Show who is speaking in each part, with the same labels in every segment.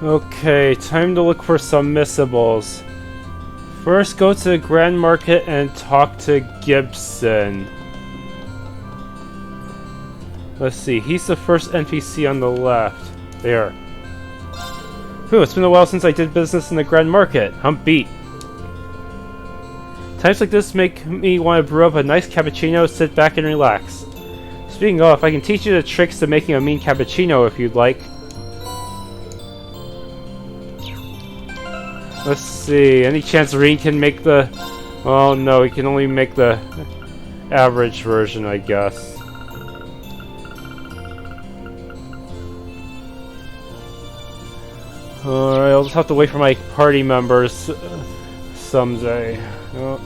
Speaker 1: Okay, time to look for some missables. First, go to the Grand Market and talk to Gibson. Let's see, he's the first NPC on the left. There. Whew, it's been a while since I did business in the Grand Market. I'm beat. Times like this make me want to brew up a nice cappuccino, sit back and relax. Speaking of, I can teach you the tricks to making a mean cappuccino if you'd like. Let's see, any chance Rean can make the... Oh no, he can only make the average version, I guess. Alright, I'll just have to wait for my party members someday. Oh.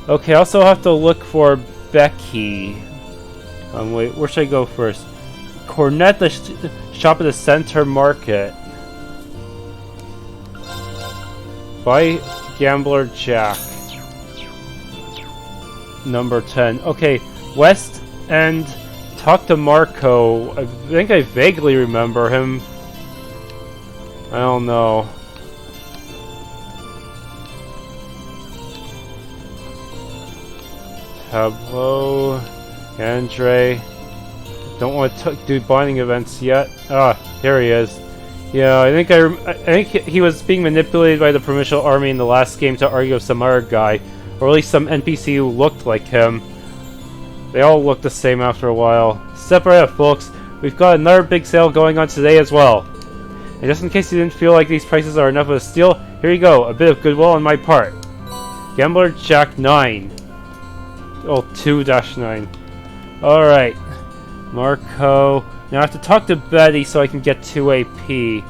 Speaker 1: Okay, I also have to look for Becky. Wait, where should I go first? Cornet, the shop at the center market. Buy Gambler Jack. Number 10. Okay, West End. Talk to Marco. I think I vaguely remember him. I don't know. Tableau. Andre. Don't want to do bonding events yet. Ah, here he is. Yeah, I think he was being manipulated by the provincial army in the last game to argue with some other guy, or at least some NPC who looked like him. They all look the same after a while. Step right up, folks. We've got another big sale going on today as well. And just in case you didn't feel like these prices are enough of a steal, here you go, a bit of goodwill on my part. Gambler Jack 9. Oh, 2-9. Alright. Marco. Now I have to talk to Betty so I can get 2 AP.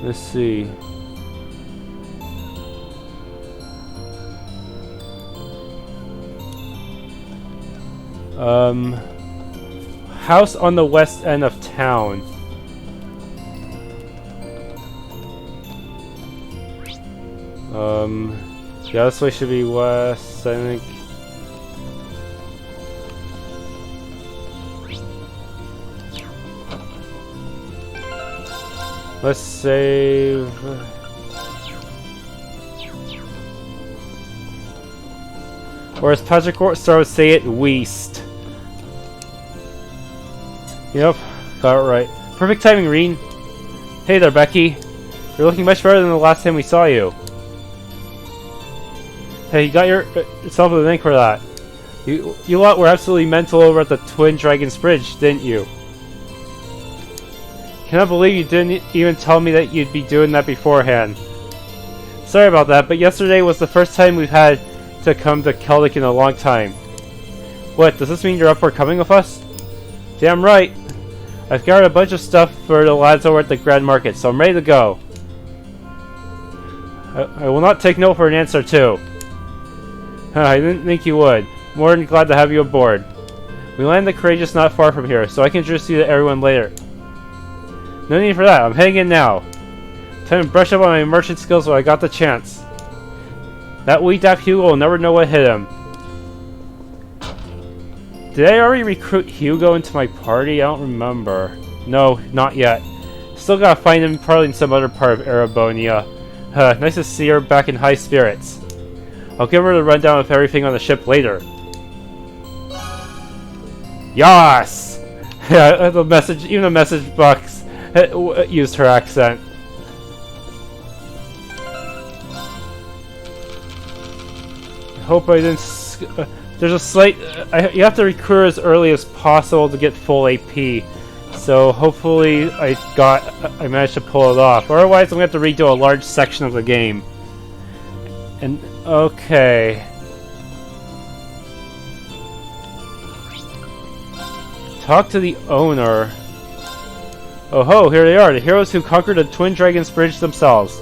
Speaker 1: Let's see. House on the west end of town. Yeah, this way should be west, I think. Let's save. Or as Patrick Star would say it, Weast. Yep, got it right. Perfect timing, Rean. Hey there, Becky. You're looking much better than the last time we saw you. Hey, you got yourself a link for that. You lot were absolutely mental over at the Twin Dragons Bridge, didn't you? Cannot believe you didn't even tell me that you'd be doing that beforehand. Sorry about that, but yesterday was the first time we've had to come to Celdic in a long time. What, does this mean you're up for coming with us? Damn right. I've gathered a bunch of stuff for the lads over at the Grand Market, so I'm ready to go. I will not take no for an answer too. I didn't think you would. More than glad to have you aboard. We landed the Courageous not far from here, so I can introduce you to everyone later. No need for that, I'm heading in now. Time to brush up on my merchant skills when I got the chance. That wee daft Hugo will never know what hit him. Did I already recruit Hugo into my party? I don't remember. No, not yet. Still gotta find him probably in some other part of Erebonia. Nice to see her back in high spirits. I'll give her the rundown of everything on the ship later. Yas! Yeah, the message, even the message box used her accent. I hope I didn't. There's a slight. You have to recruit as early as possible to get full AP. So hopefully I managed to pull it off. Otherwise, I'm going to have to redo a large section of the game. And okay. Talk to the owner. Oh ho, here they are, the heroes who conquered the Twin Dragons Bridge themselves.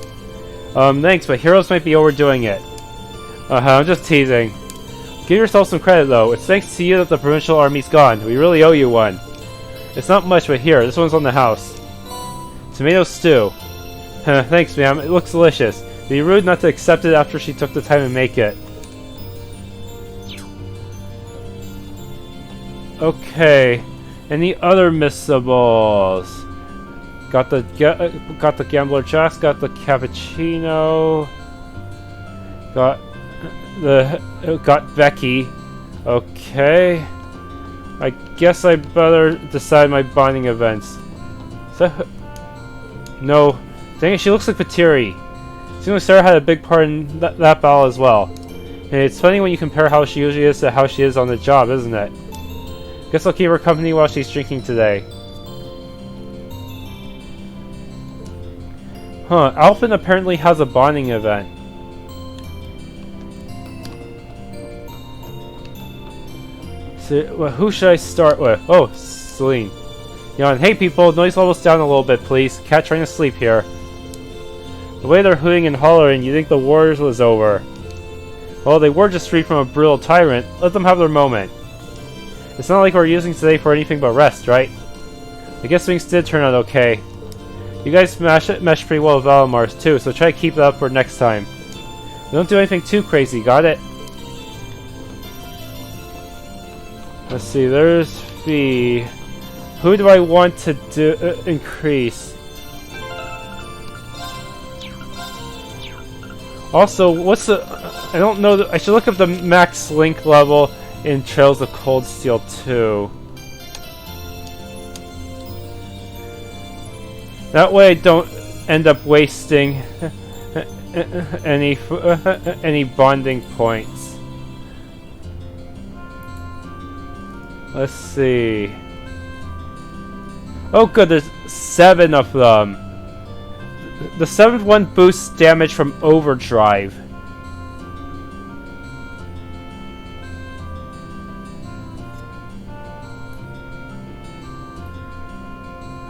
Speaker 1: Thanks, but heroes might be overdoing it. I'm just teasing. Give yourself some credit though, it's thanks to you that the provincial army's gone. We really owe you one. It's not much, but here, this one's on the house. Tomato stew. Thanks, ma'am, it looks delicious. It'd be rude not to accept it after she took the time to make it. Okay. Any other missables? Got the Gambler Jacks, got the Cappuccino. Got Becky. Okay. I guess I better decide my bonding events. No. Dang it, she looks like Patiri. Seems like Sarah had a big part in that battle as well. And it's funny when you compare how she usually is to how she is on the job, isn't it? Guess I'll keep her company while she's drinking today. Huh, Alphen apparently has a bonding event. So, well, who should I start with? Oh, Celine. Yawn. Hey people, noise levels down a little bit please. Cat trying to sleep here. The way they're hooting and hollering, you think the wars was over. Well, they were just freed from a brutal tyrant. Let them have their moment. It's not like we're using today for anything but rest, right? I guess things did turn out okay. You guys mesh pretty well with Valimar's too, so try to keep that up for next time. Don't do anything too crazy, got it? Let's see, there's Fee. Who do I want to do increase? Also, what's the... I don't know... I should look up the max link level in Trails of Cold Steel 2. That way I don't end up wasting any bonding points. Let's see. Oh good, there's 7 of them. The 7th one boosts damage from overdrive.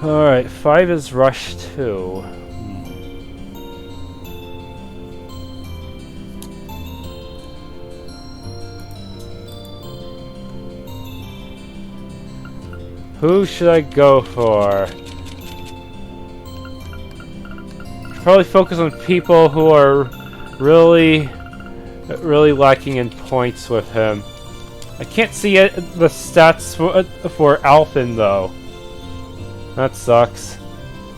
Speaker 1: Alright, 5 is rush 2. Who should I go for? Probably focus on people who are really lacking in points with him. I can't see the stats for Alphen though. That sucks.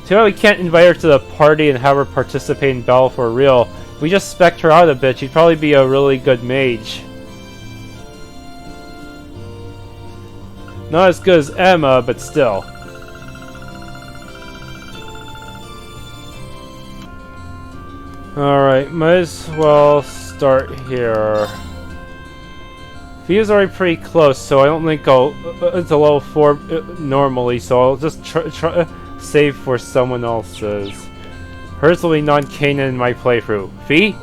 Speaker 1: Too bad we can't invite her to the party and have her participate in battle for real. If we just spec'd her out a bit, she'd probably be a really good mage. Not as good as Emma, but still. Alright, might as well start here. Fia's already pretty close, so I don't think I'll... it's a level 4 normally, so I'll just try save for someone else's. Hers will be non-canon in my playthrough. Fee?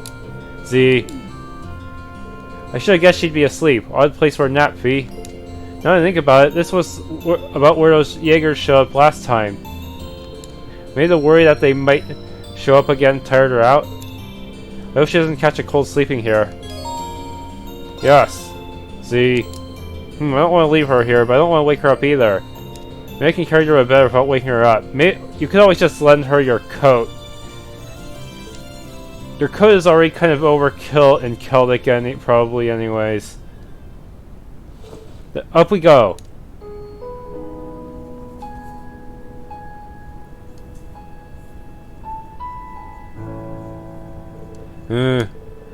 Speaker 1: Z. I should have guessed she'd be asleep. Odd place for a nap, Fee. Now that I think about it, this was about where those Jaegers showed up last time. Maybe the worry that they might show up again tired her out. I hope she doesn't catch a cold sleeping here. Yes. See, I don't want to leave her here, but I don't want to wake her up either. Maybe I can carry her to bed without waking her up. You could always just lend her your coat. Your coat is already kind of overkill in Celdic, probably anyways. Up we go.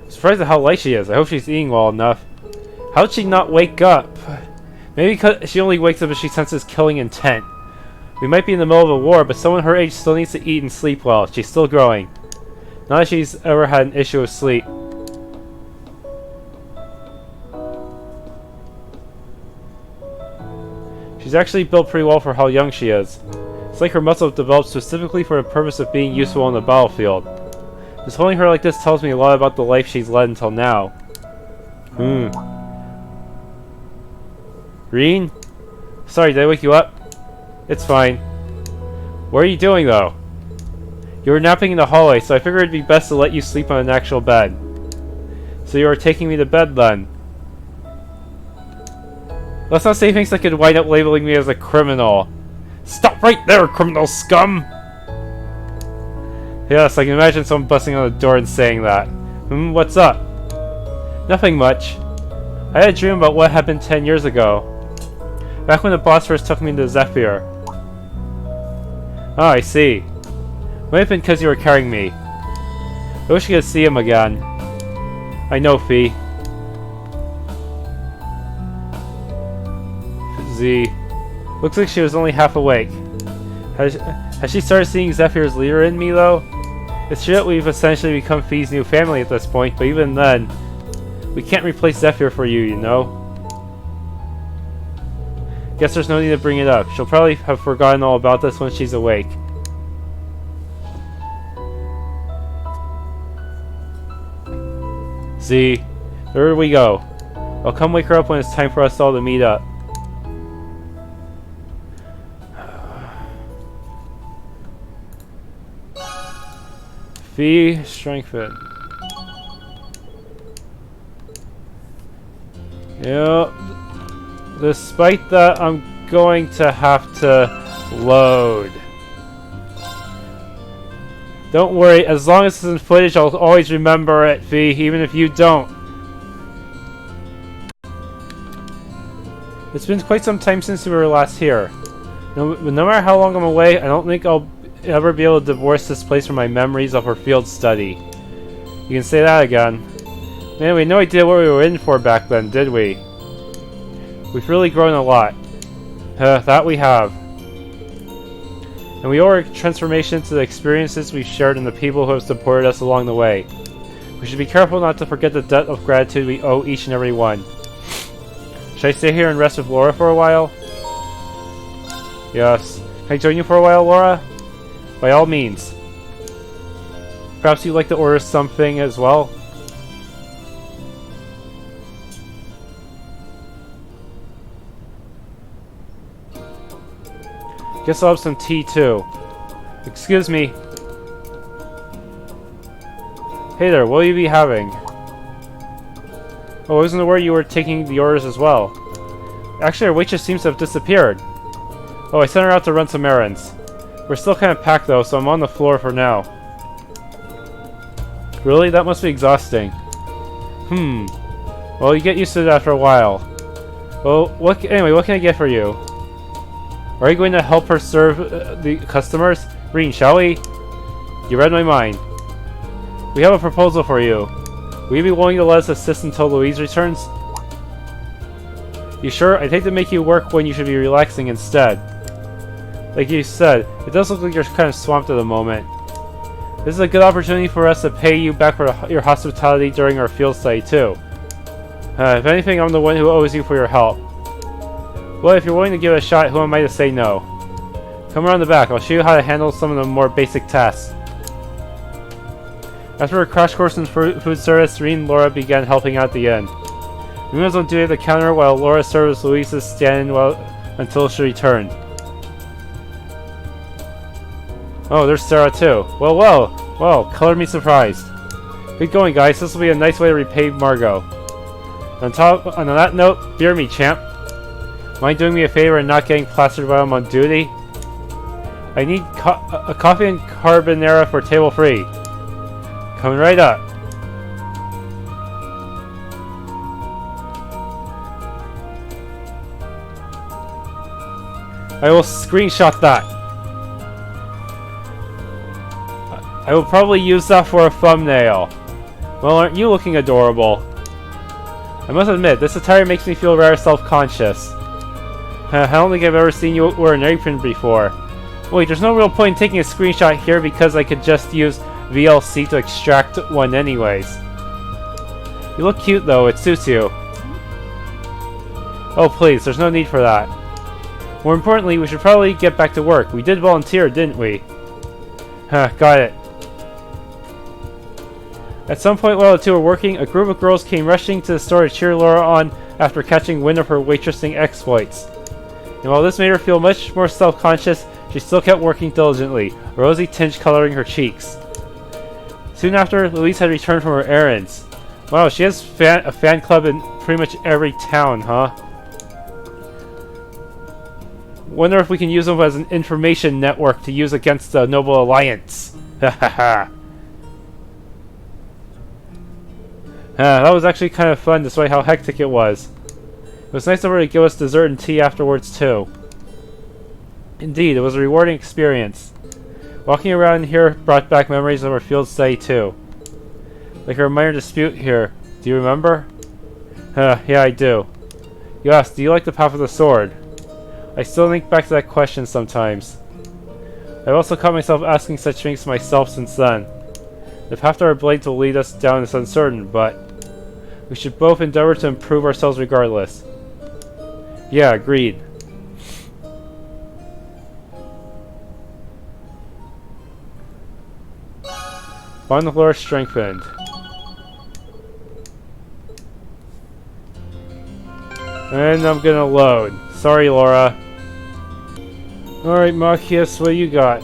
Speaker 1: Surprised at how light she is. I hope she's eating well enough. How'd she not wake up? Maybe because she only wakes up if she senses killing intent. We might be in the middle of a war, but someone her age still needs to eat and sleep well. She's still growing. Not that she's ever had an issue with sleep. She's actually built pretty well for how young she is. It's like her muscle developed specifically for the purpose of being useful on the battlefield. Just holding her like this tells me a lot about the life she's led until now. Rean? Sorry, did I wake you up? It's fine. What are you doing, though? You were napping in the hallway, so I figured it'd be best to let you sleep on an actual bed. So you were taking me to bed, then? Let's not say things that could wind up labeling me as a criminal. Stop right there, criminal scum! Yes, I can imagine someone busting on the door and saying that. What's up? Nothing much. I had a dream about what happened 10 years ago. I Back when the boss first took me to Zephyr. Oh, I see. Might have been because you were carrying me. I wish you could see him again. I know, Fee. Z. Looks like she was only half awake. Has she started seeing Zephyr's leader in me, though? It's true that we've essentially become Fee's new family at this point, but even then, we can't replace Zephyr for you, you know? Guess there's no need to bring it up. She'll probably have forgotten all about this when she's awake. Z, there we go. I'll come wake her up when it's time for us all to meet up. Fee, strengthen. Yep. Despite that, I'm going to have to load. Don't worry, as long as it's in footage, I'll always remember it, Fee, even if you don't. It's been quite some time since we were last here. No matter how long I'm away, I don't think I'll ever be able to divorce this place from my memories of our field study. You can say that again. Man, we had no idea what we were in for back then, did we? We've really grown a lot. That we have. And we owe our transformation to the experiences we've shared and the people who have supported us along the way. We should be careful not to forget the debt of gratitude we owe each and every one. Should I stay here and rest with Laura for a while? Yes. Can I join you for a while, Laura? By all means. Perhaps you'd like to order something as well? Guess I'll have some tea too. Excuse me. Hey there, what will you be having? Oh, I wasn't aware you were taking the orders as well. Actually, our waitress seems to have disappeared. Oh, I sent her out to run some errands. We're still kind of packed though, so I'm on the floor for now. Really? That must be exhausting. Well, you get used to it after a while. Well, anyway, what can I get for you? Are you going to help her serve the customers? Rean, shall we? You read my mind. We have a proposal for you. Will you be willing to let us assist until Louise returns? You sure? I'd hate to make you work when you should be relaxing instead. Like you said, it does look like you're kind of swamped at the moment. This is a good opportunity for us to pay you back for your hospitality during our field study too. If anything, I'm the one who owes you for your help. Well, if you're willing to give it a shot, who am I to say no? Come around the back, I'll show you how to handle some of the more basic tasks. After a crash course in food service, Rean and Laura began helping out at the inn. Rean was on duty at the counter while Laura served as Louise's stand until she returned. Oh, there's Sarah too. Well, color me surprised. Good going, guys. This will be a nice way to repay Margot. On that note, beer me, champ. Mind doing me a favor and not getting plastered while I'm on duty? I need a coffee and carbonara for table 3. Coming right up. I will screenshot that. I will probably use that for a thumbnail. Well, aren't you looking adorable? I must admit, this attire makes me feel rather self-conscious. I don't think I've ever seen you wear an apron before. Wait, there's no real point in taking a screenshot here because I could just use VLC to extract one anyways. You look cute though, it suits you. Oh please, there's no need for that. More importantly, we should probably get back to work. We did volunteer, didn't we? Got it. At some point while the two were working, a group of girls came rushing to the store to cheer Laura on after catching wind of her waitressing exploits. And while this made her feel much more self-conscious, she still kept working diligently, a rosy tinge coloring her cheeks. Soon after, Louise had returned from her errands. Wow, she has a fan club in pretty much every town, huh? Wonder if we can use them as an information network to use against the Noble Alliance. Hahaha. That was actually kind of fun despite how hectic it was. It was nice of her to give us dessert and tea afterwards too. Indeed, it was a rewarding experience. Walking around here brought back memories of our field study too. Like our minor dispute here. Do you remember? Yeah, I do. You asked, do you like the path of the sword? I still think back to that question sometimes. I've also caught myself asking such things to myself since then. The path to our blades will lead us down is uncertain, but we should both endeavor to improve ourselves regardless. Yeah, agreed. Bond of lore strengthened. And I'm gonna load. Sorry, Laura. Alright, Machias, what do you got?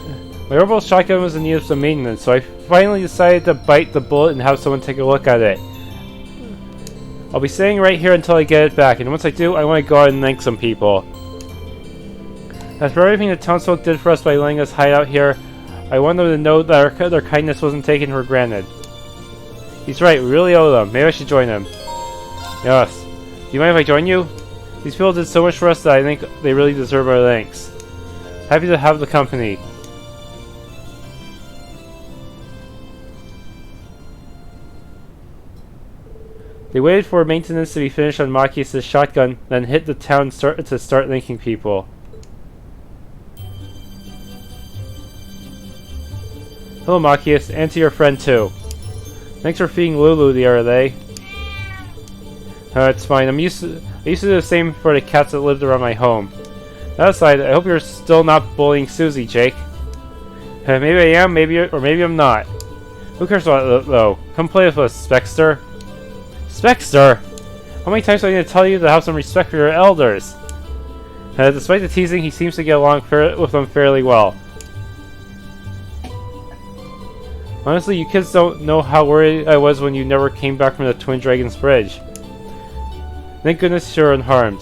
Speaker 1: My orbital shotgun was in need of some maintenance, so I finally decided to bite the bullet and have someone take a look at it. I'll be staying right here until I get it back, and once I do, I want to go out and thank some people. After everything the townsfolk did for us by letting us hide out here, I want them to know that their kindness wasn't taken for granted. He's right, we really owe them. Maybe I should join them. Yes. Do you mind if I join you? These people did so much for us that I think they really deserve our thanks. Happy to have the company. They waited for maintenance to be finished on Machias' shotgun, then hit the town to start thanking people. Hello, Machias, and to your friend too. Thanks for feeding Lulu the other day. It's fine. I used to do the same for the cats that lived around my home. That aside, I hope you're still not bullying Susie, Jake. Maybe I am, maybe I'm not. Who cares about it, though? Come play with us, Spexter. Spexter? How many times do I need to tell you to have some respect for your elders? Despite the teasing, he seems to get along with them fairly well. Honestly, you kids don't know how worried I was when you never came back from the Twin Dragons Bridge. Thank goodness you're unharmed.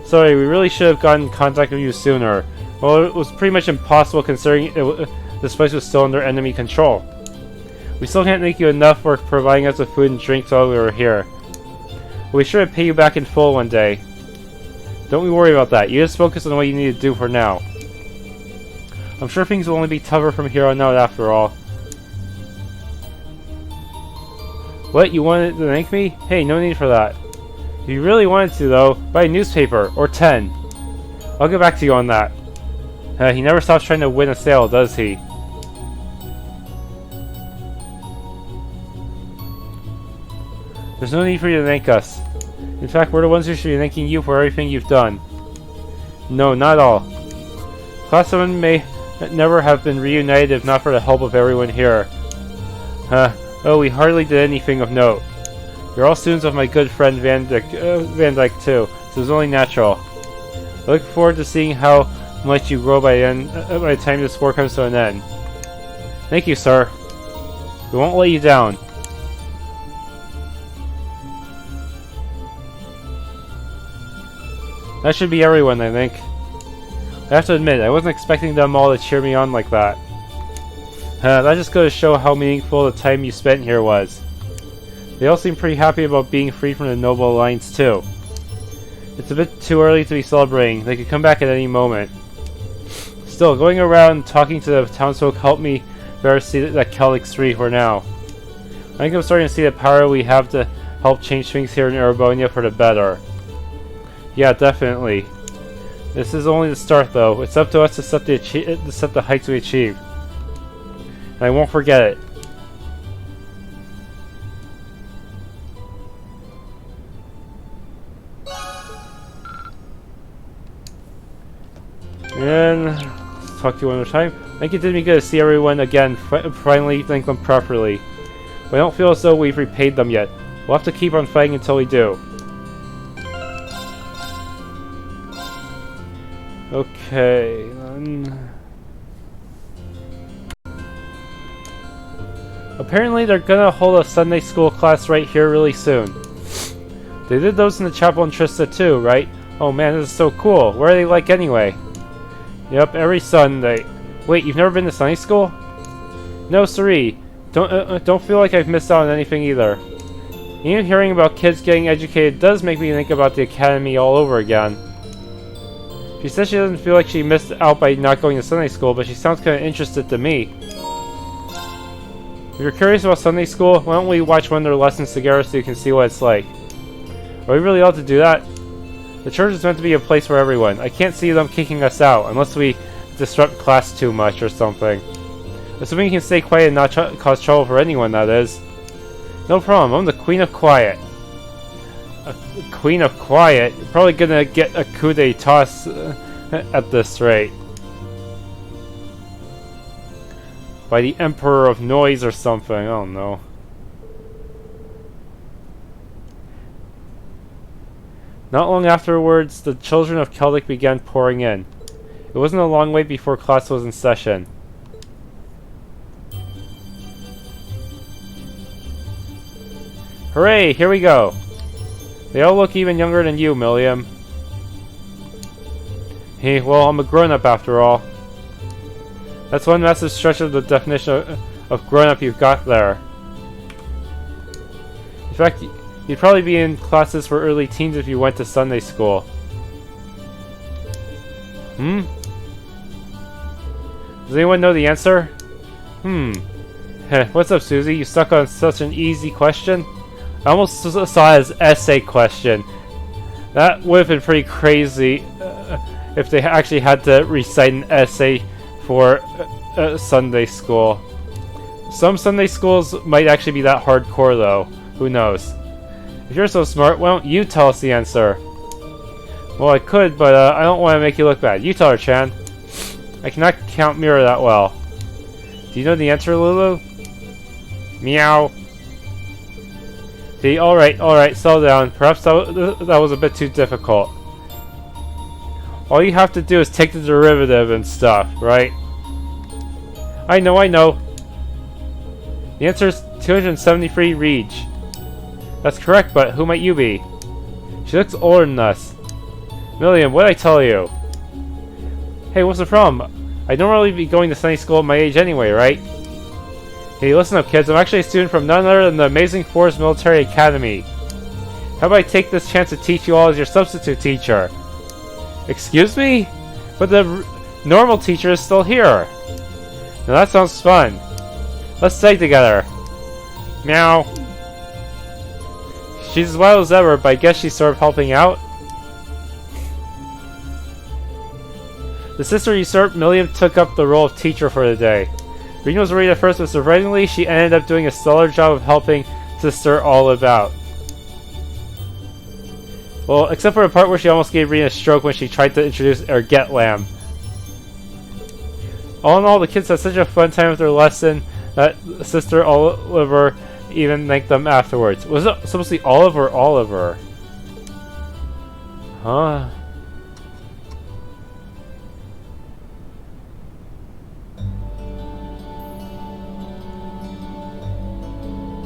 Speaker 1: Sorry, we really should have gotten in contact with you sooner. Well, it was pretty much impossible considering this place was still under enemy control. We still can't thank you enough for providing us with food and drinks while we were here. We'll be sure to pay you back in full one day. Don't we worry about that. You just focus on what you need to do for now. I'm sure things will only be tougher from here on out after all. What? You wanted to thank me? Hey, no need for that. If you really wanted to, though, buy a newspaper, or 10. I'll get back to you on that. He never stops trying to win a sale, does he? There's no need for you to thank us. In fact, we're the ones who should be thanking you for everything you've done. No, not all. Class VII may never have been reunited if not for the help of everyone here. Oh, we hardly did anything of note. You're all students of my good friend Van Dyke too, so it's only natural. I look forward to seeing how much you grow by the time this war comes to an end. Thank you, sir. We won't let you down. That should be everyone, I think. I have to admit, I wasn't expecting them all to cheer me on like that. That just goes to show how meaningful the time you spent here was. They all seem pretty happy about being free from the Noble Alliance too. It's a bit too early to be celebrating. They could come back at any moment. Still, going around talking to the townsfolk helped me better see that Celdic 3 for now. I think I'm starting to see the power we have to help change things here in Erebonia for the better. Yeah, definitely. This is only the start though. It's up to us to set the heights we achieve. And I won't forget it. And let's talk to you one more time. I think it did me good to see everyone again, finally thank them properly. But I don't feel as though we've repaid them yet. We'll have to keep on fighting until we do. Okay, then. Apparently they're gonna hold a Sunday school class right here really soon. They did those in the chapel in Trista too, right? Oh man, this is so cool. What are they like anyway? Yep, every Sunday. Wait, you've never been to Sunday school? No, siree. Don't feel like I've missed out on anything either. Even hearing about kids getting educated does make me think about the academy all over again. She says she doesn't feel like she missed out by not going to Sunday school, but she sounds kind of interested to me. If you're curious about Sunday school, why don't we watch one of their lessons together so you can see what it's like? Are we really ought to do that? The church is meant to be a place for everyone. I can't see them kicking us out, unless we disrupt class too much or something. Assuming you can stay quiet and not cause trouble for anyone, that is. No problem, I'm the Queen of Quiet. A Queen of Quiet? You're probably gonna get a coup d'etat at this rate. By the Emperor of Noise or something, I don't know. Not long afterwards, the children of Celdic began pouring in. It wasn't a long wait before class was in session. Hooray, here we go! They all look even younger than you, Milliam. Hey, well, I'm a grown-up after all. That's one massive stretch of the definition of grown-up you've got there. In fact, you'd probably be in classes for early teens if you went to Sunday school. Hmm? Does anyone know the answer? What's up, Susie? You stuck on such an easy question? I almost saw it as essay question. That would have been pretty crazy if they actually had to recite an essay for Sunday school. Some Sunday schools might actually be that hardcore though. Who knows? If you're so smart, why don't you tell us the answer? Well, I could, but I don't want to make you look bad. You tell her, Chan. I cannot count mirror that well. Do you know the answer, Lulu? Meow. See, alright, settle down. Perhaps that was a bit too difficult. All you have to do is take the derivative and stuff, right? I know. The answer is 273 Reach. That's correct, but who might you be? She looks older than us. Milliam, what'd I tell you? Hey, what's the problem? I don't really be going to Sunday school at my age anyway, right? Hey, listen up, kids. I'm actually a student from none other than the Amazing Force Military Academy. How about I take this chance to teach you all as your substitute teacher? Excuse me? But the normal teacher is still here. Now that sounds fun. Let's study together. Meow. She's as wild as ever, but I guess she's sort of helping out. The sister usurped Milliam took up the role of teacher for the day. Rean was worried at first, but surprisingly, she ended up doing a stellar job of helping sister all about. Well, except for the part where she almost gave Rean a stroke when she tried to introduce Erebonia. All in all, the kids had such a fun time with their lesson that Sister Oliver even thanked them afterwards. Was it supposed to be Olive or Oliver? Huh?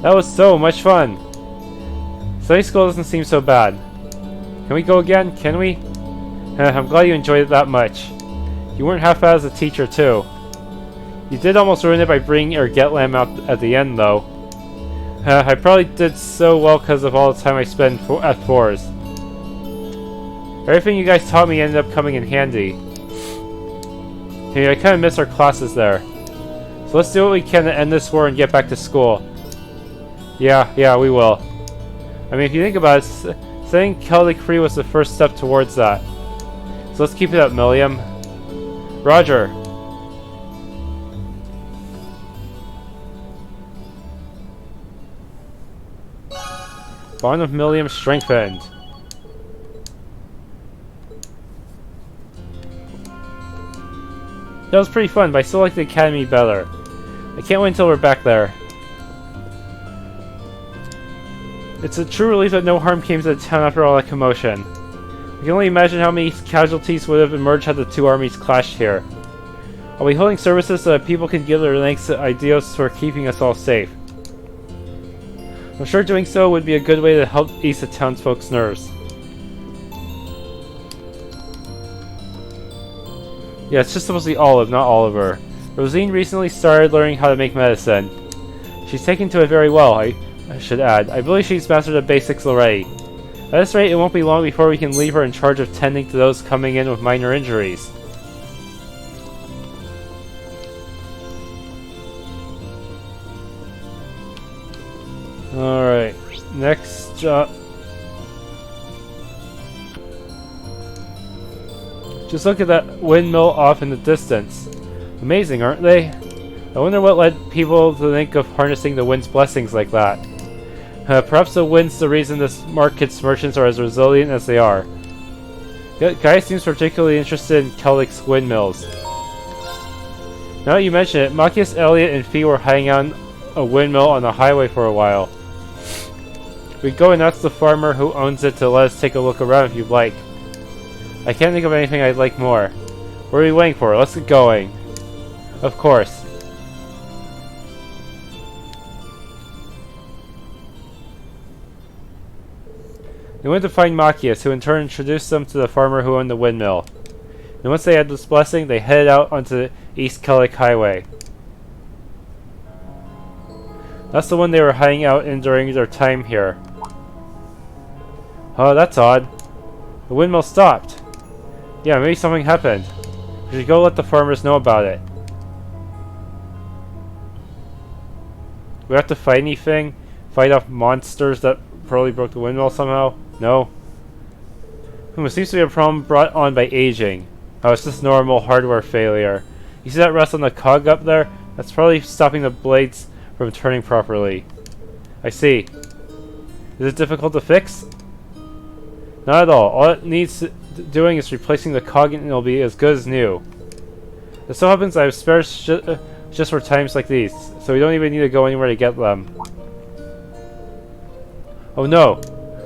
Speaker 1: That was so much fun! Sunday school doesn't seem so bad. Can we go again? Can we? I'm glad you enjoyed it that much. You weren't half bad as a teacher, too. You did almost ruin it by bringing Erebonia out at the end, though. I probably did so well because of all the time I spent at fours. Everything you guys taught me ended up coming in handy. Hey, I kind of miss our classes there. So let's do what we can to end this war and get back to school. Yeah, we will. I mean, if you think about it, setting Celdic free was the first step towards that. So let's keep it up, Milliam. Roger. Bond of Milliam strengthened. That was pretty fun, but I still like the academy better. I can't wait until we're back there. It's a true relief that no harm came to the town after all that commotion. I can only imagine how many casualties would have emerged had the two armies clashed here. I'll be holding services so that people can give their thanks to ideals for keeping us all safe. I'm sure doing so would be a good way to help ease the townsfolk's nerves. Yeah, it's just supposed to be Olive, not Oliver. Rosine recently started learning how to make medicine. She's taken to it very well. I I should add. I believe she's mastered the basics already. At this rate, it won't be long before we can leave her in charge of tending to those coming in with minor injuries. Alright, next job. Just look at that windmill off in the distance. Amazing, aren't they? I wonder what led people to think of harnessing the wind's blessings like that. Perhaps the wind's the reason this market's merchants are as resilient as they are. Guy seems particularly interested in Celdic's windmills. Now that you mention it, Machias, Elliot, and Fee were hiding out on a windmill on the highway for a while. We'd go and ask the farmer who owns it to let us take a look around if you'd like. I can't think of anything I'd like more. What are we waiting for? Let's get going. Of course. They went to find Machias, who in turn introduced them to the farmer who owned the windmill. And once they had this blessing, they headed out onto the East Celdic Highway. That's the one they were hiding out in during their time here. Oh, that's odd. The windmill stopped. Yeah, maybe something happened. We should go let the farmers know about it. We have to fight anything? Fight off monsters that probably broke the windmill somehow? No? It seems to be a problem brought on by aging. Oh, it's just normal hardware failure. You see that rust on the cog up there? That's probably stopping the blades from turning properly. I see. Is it difficult to fix? Not at all. All it needs doing is replacing the cog and it'll be as good as new. It so happens I have spares just for times like these, so we don't even need to go anywhere to get them. Oh no!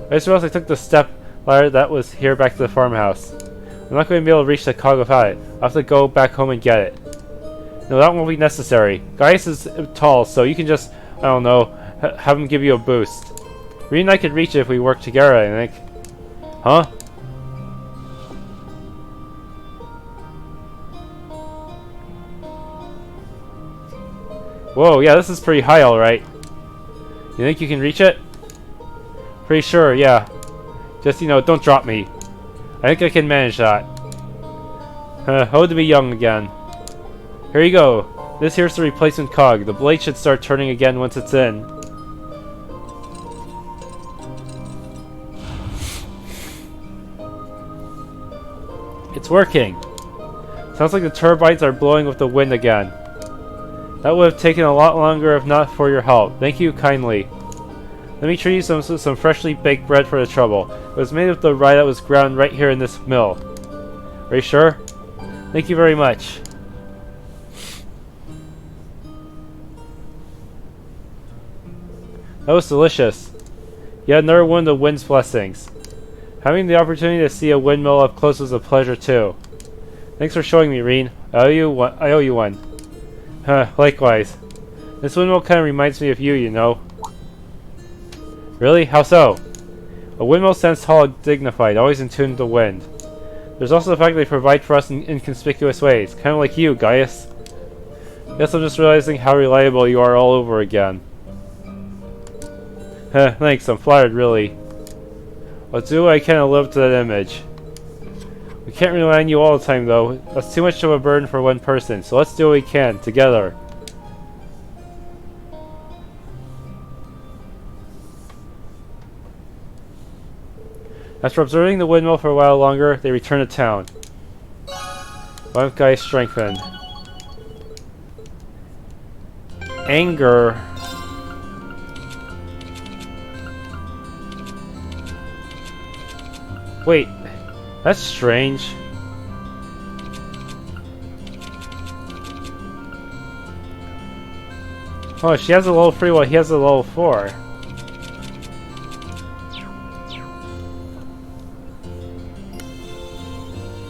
Speaker 1: I just realized I took the step ladder that was here back to the farmhouse. I'm not going to be able to reach the cog without it. I'll have to go back home and get it. No, that won't be necessary. Gaius is tall, so you can just, I don't know, have him give you a boost. Rean and I could reach it if we work together, I think. Huh? Whoa, yeah, this is pretty high, alright. You think you can reach it? Pretty sure, yeah. Just, you know, don't drop me. I think I can manage that. Oh, to be young again. Here you go. This here's the replacement cog. The blade should start turning again once it's in. It's working. Sounds like the turbines are blowing with the wind again. That would have taken a lot longer if not for your help. Thank you kindly. Let me treat you some freshly baked bread for the trouble. It was made of the rye that was ground right here in this mill. Are you sure? Thank you very much. That was delicious. Yet another one of the wind's blessings. Having the opportunity to see a windmill up close was a pleasure too. Thanks for showing me, Rean. I owe you one. Likewise. This windmill kind of reminds me of you, you know. Really? How so? A windmill stands tall and dignified, always in tune with the wind. There's also the fact they provide for us in inconspicuous ways, kind of like you, Gaius. Guess I'm just realizing how reliable you are all over again. Thanks, I'm flattered, really. I'll do what I can to live up to that image. We can't rely on you all the time, though. That's too much of a burden for one person, so let's do what we can, together. After observing the windmill for a while longer, they returned to town. One of Gaius strengthened. Anger. Wait, that's strange. Oh, she has a level 3 while he has a level 4.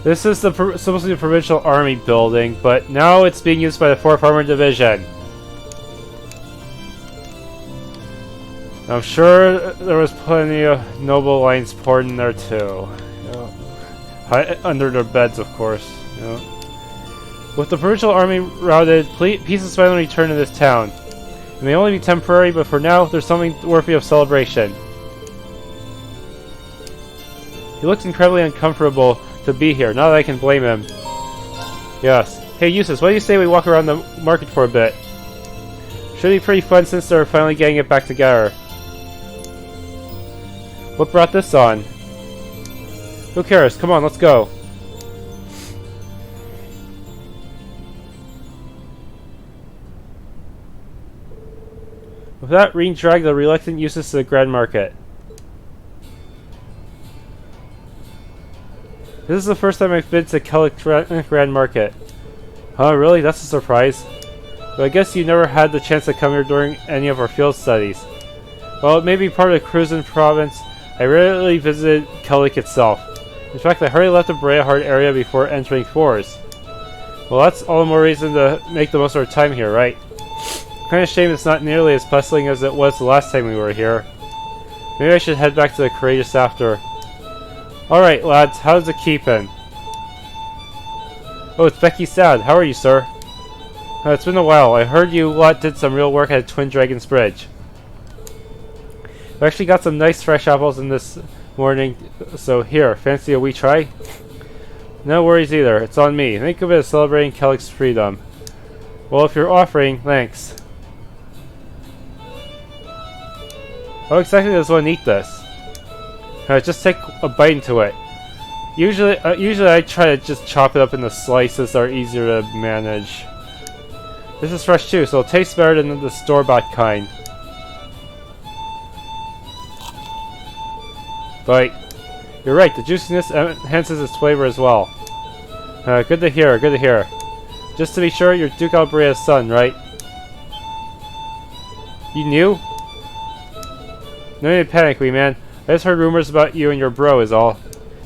Speaker 1: This is supposed to be the provincial army building, but now it's being used by the 4th Armored Division. I'm sure there was plenty of noble lines poured in there too. Under their beds, of course. With the provincial army routed, pieces finally returned to this town. It may only be temporary, but for now, there's something worthy of celebration. He looks incredibly uncomfortable to be here, not that I can blame him. Yes. Hey Eustace, what do you say we walk around the market for a bit? Should be pretty fun since they're finally getting it back together. What brought this on? Who cares? Come on, let's go. With that, Rean dragged the reluctant Eustace to the Grand Market. This is the first time I've been to Celdic Grand Market. Huh, really? That's a surprise. But I guess you never had the chance to come here during any of our field studies. Well, it may be part of the Cruisin province. I rarely visited Celdic itself. In fact, I hardly left the Breahard area before entering Fours. Well, that's all the more reason to make the most of our time here, right? Kinda shame it's not nearly as bustling as it was the last time we were here. Maybe I should head back to the Courageous after. Alright, lads, how's it keeping? Oh, it's Becky Sad. How are you, sir? It's been a while. I heard you lot did some real work at Twin Dragon's Bridge. I actually got some nice fresh apples in this morning, so here, fancy a wee try? No worries either. It's on me. Think of it as celebrating Celdic's freedom. Well, if you're offering, thanks. How exactly does one eat this? Just take a bite into it. Usually I try to just chop it up into slices that are easier to manage. This is fresh too, so it'll taste better than the store-bought kind. Bite. You're right, the juiciness enhances its flavor as well. Good to hear, good to hear. Just to be sure, you're Duke Albrea's son, right? You knew? No need to panic, wee man. I just heard rumors about you and your bro is all.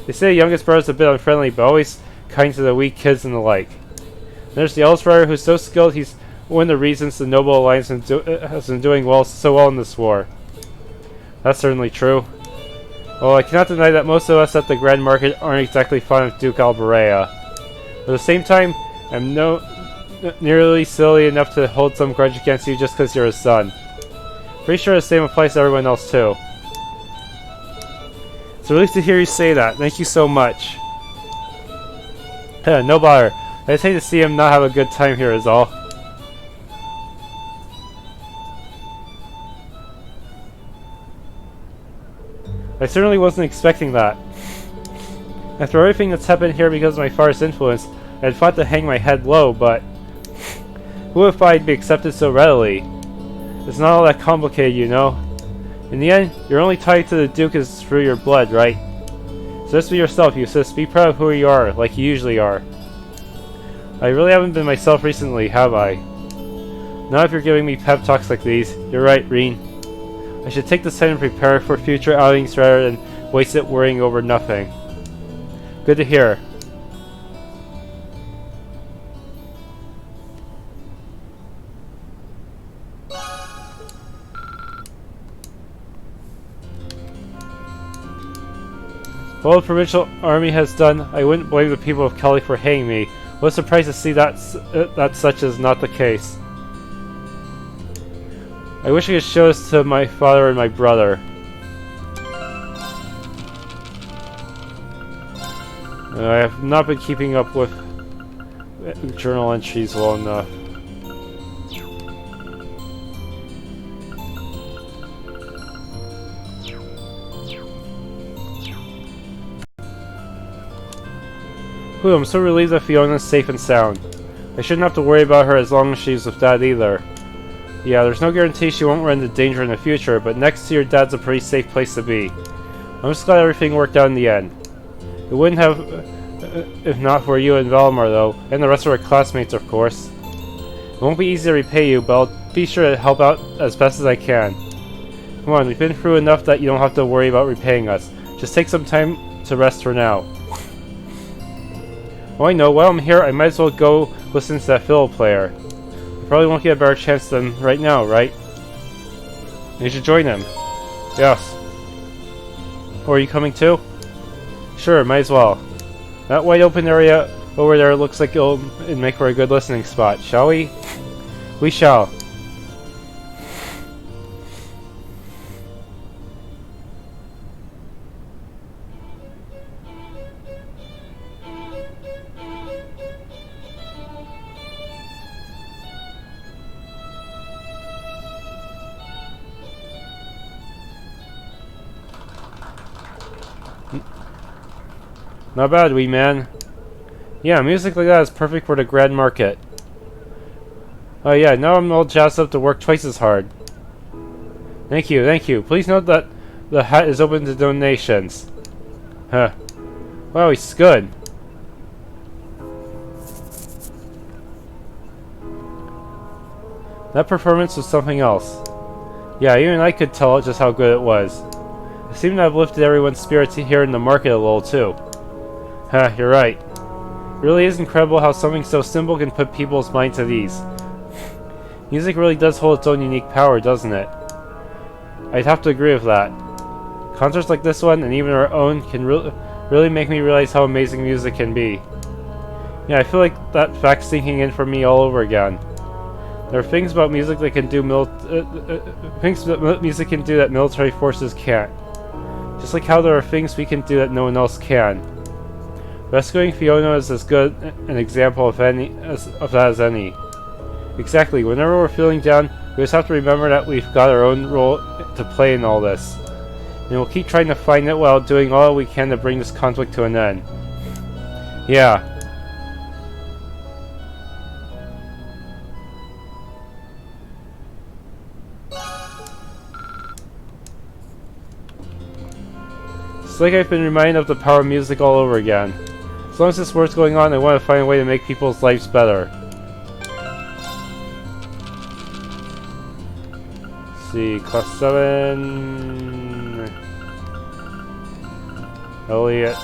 Speaker 1: They say the youngest brother's a bit unfriendly, but always kind to the weak kids and the like. And there's the eldest brother who's so skilled he's one of the reasons the Noble Alliance has been doing so well in this war. That's certainly true. Well, I cannot deny that most of us at the Grand Market aren't exactly fond of Duke Albrea. But at the same time, I'm nearly silly enough to hold some grudge against you just because you're his son. Pretty sure the same applies to everyone else too. It's a relief to hear you say that. Thank you so much. No bother. I just hate to see him not have a good time here is all. I certainly wasn't expecting that. After everything that's happened here because of my father's influence, I had fought to hang my head low, but who would have thought I'd be accepted so readily? It's not all that complicated, you know. In the end, your only tie to the Duke is through your blood, right? So just be yourself, Eustace. Be proud of who you are, like you usually are. I really haven't been myself recently, have I? Not if you're giving me pep talks like these. You're right, Rean. I should take this time to prepare for future outings rather than waste it worrying over nothing. Good to hear. What the provincial army has done, I wouldn't blame the people of Celdic for hanging me. What a surprise to see that such is not the case. I wish I could show this to my father and my brother. I have not been keeping up with journal entries well enough. Whew, I'm so relieved that Fiona's safe and sound. I shouldn't have to worry about her as long as she's with Dad either. Yeah, there's no guarantee she won't run into danger in the future, but next to your dad's a pretty safe place to be. I'm just glad everything worked out in the end. It wouldn't have if not for you and Valimar though, and the rest of our classmates of course. It won't be easy to repay you, but I'll be sure to help out as best as I can. Come on, we've been through enough that you don't have to worry about repaying us. Just take some time to rest for now. Oh, I know, while I'm here, I might as well go listen to that fiddle player. I probably won't get a better chance than right now, right? You should join him. Yes. Oh, are you coming too? Sure, might as well. That wide open area over there looks like it'll make for a good listening spot, shall we? We shall. Not bad, wee man. Yeah, music like that is perfect for the grand market. Oh yeah, now I'm all jazzed up to work twice as hard. Thank you, thank you. Please note that the hat is open to donations. Huh. Wow, he's good. That performance was something else. Yeah, even I could tell just how good it was. It seemed to have lifted everyone's spirits here in the market a little too. Huh, you're right. It really is incredible how something so simple can put people's minds at ease. Music really does hold its own unique power, doesn't it? I'd have to agree with that. Concerts like this one, and even our own, can really make me realize how amazing music can be. Yeah, I feel like that fact's sinking in for me all over again. There are things about music that can do things that music can do that military forces can't. Just like how there are things we can do that no one else can. Rescuing Fiona is as good an example of that as any. Exactly, whenever we're feeling down, we just have to remember that we've got our own role to play in all this. And we'll keep trying to find it while doing all we can to bring this conflict to an end. Yeah. It's like I've been reminded of the power of music all over again. As long as this war's going on, I want to find a way to make people's lives better. Let's see, Class 7... Elliot.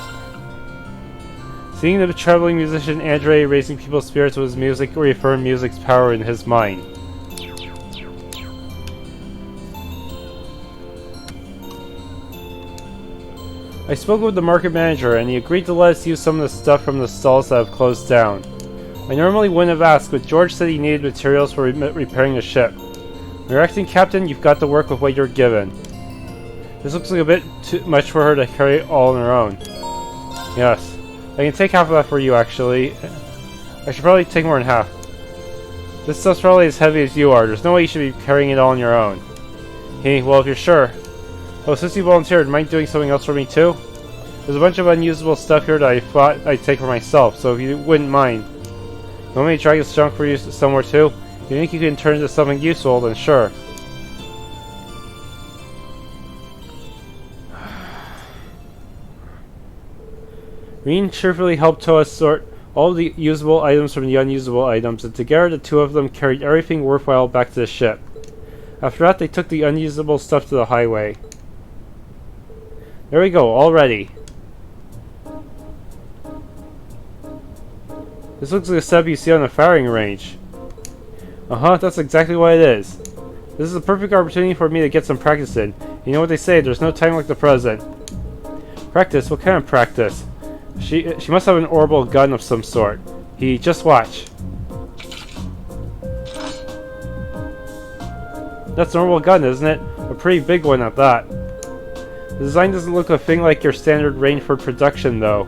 Speaker 1: Seeing the traveling musician Andre raising people's spirits with his music reaffirmed music's power in his mind. I spoke with the market manager, and he agreed to let us use some of the stuff from the stalls that have closed down. I normally wouldn't have asked, but George said he needed materials for repairing the ship. When you're acting captain, you've got to work with what you're given. This looks like a bit too much for her to carry all on her own. Yes. I can take half of that for you, actually. I should probably take more than half. This stuff's probably as heavy as you are. There's no way you should be carrying it all on your own. Hey, well, if you're sure. Oh, since you volunteered, mind doing something else for me too? There's a bunch of unusable stuff here that I thought I'd take for myself, so if you wouldn't mind. You want me to drag this junk for you somewhere too? If you think you can turn it into something useful, then sure. Rean cheerfully helped to us sort all the usable items from the unusable items, and together the two of them carried everything worthwhile back to the ship. After that, they took the unusable stuff to the highway. There we go, all ready. This looks like a setup you see on a firing range. Uh-huh, that's exactly what it is. This is a perfect opportunity for me to get some practice in. You know what they say, there's no time like the present. Practice? What kind of practice? She must have an orbital gun of some sort. Just watch. That's an orbital gun, isn't it? A pretty big one at that. The design doesn't look a thing like your standard Rainford production, though.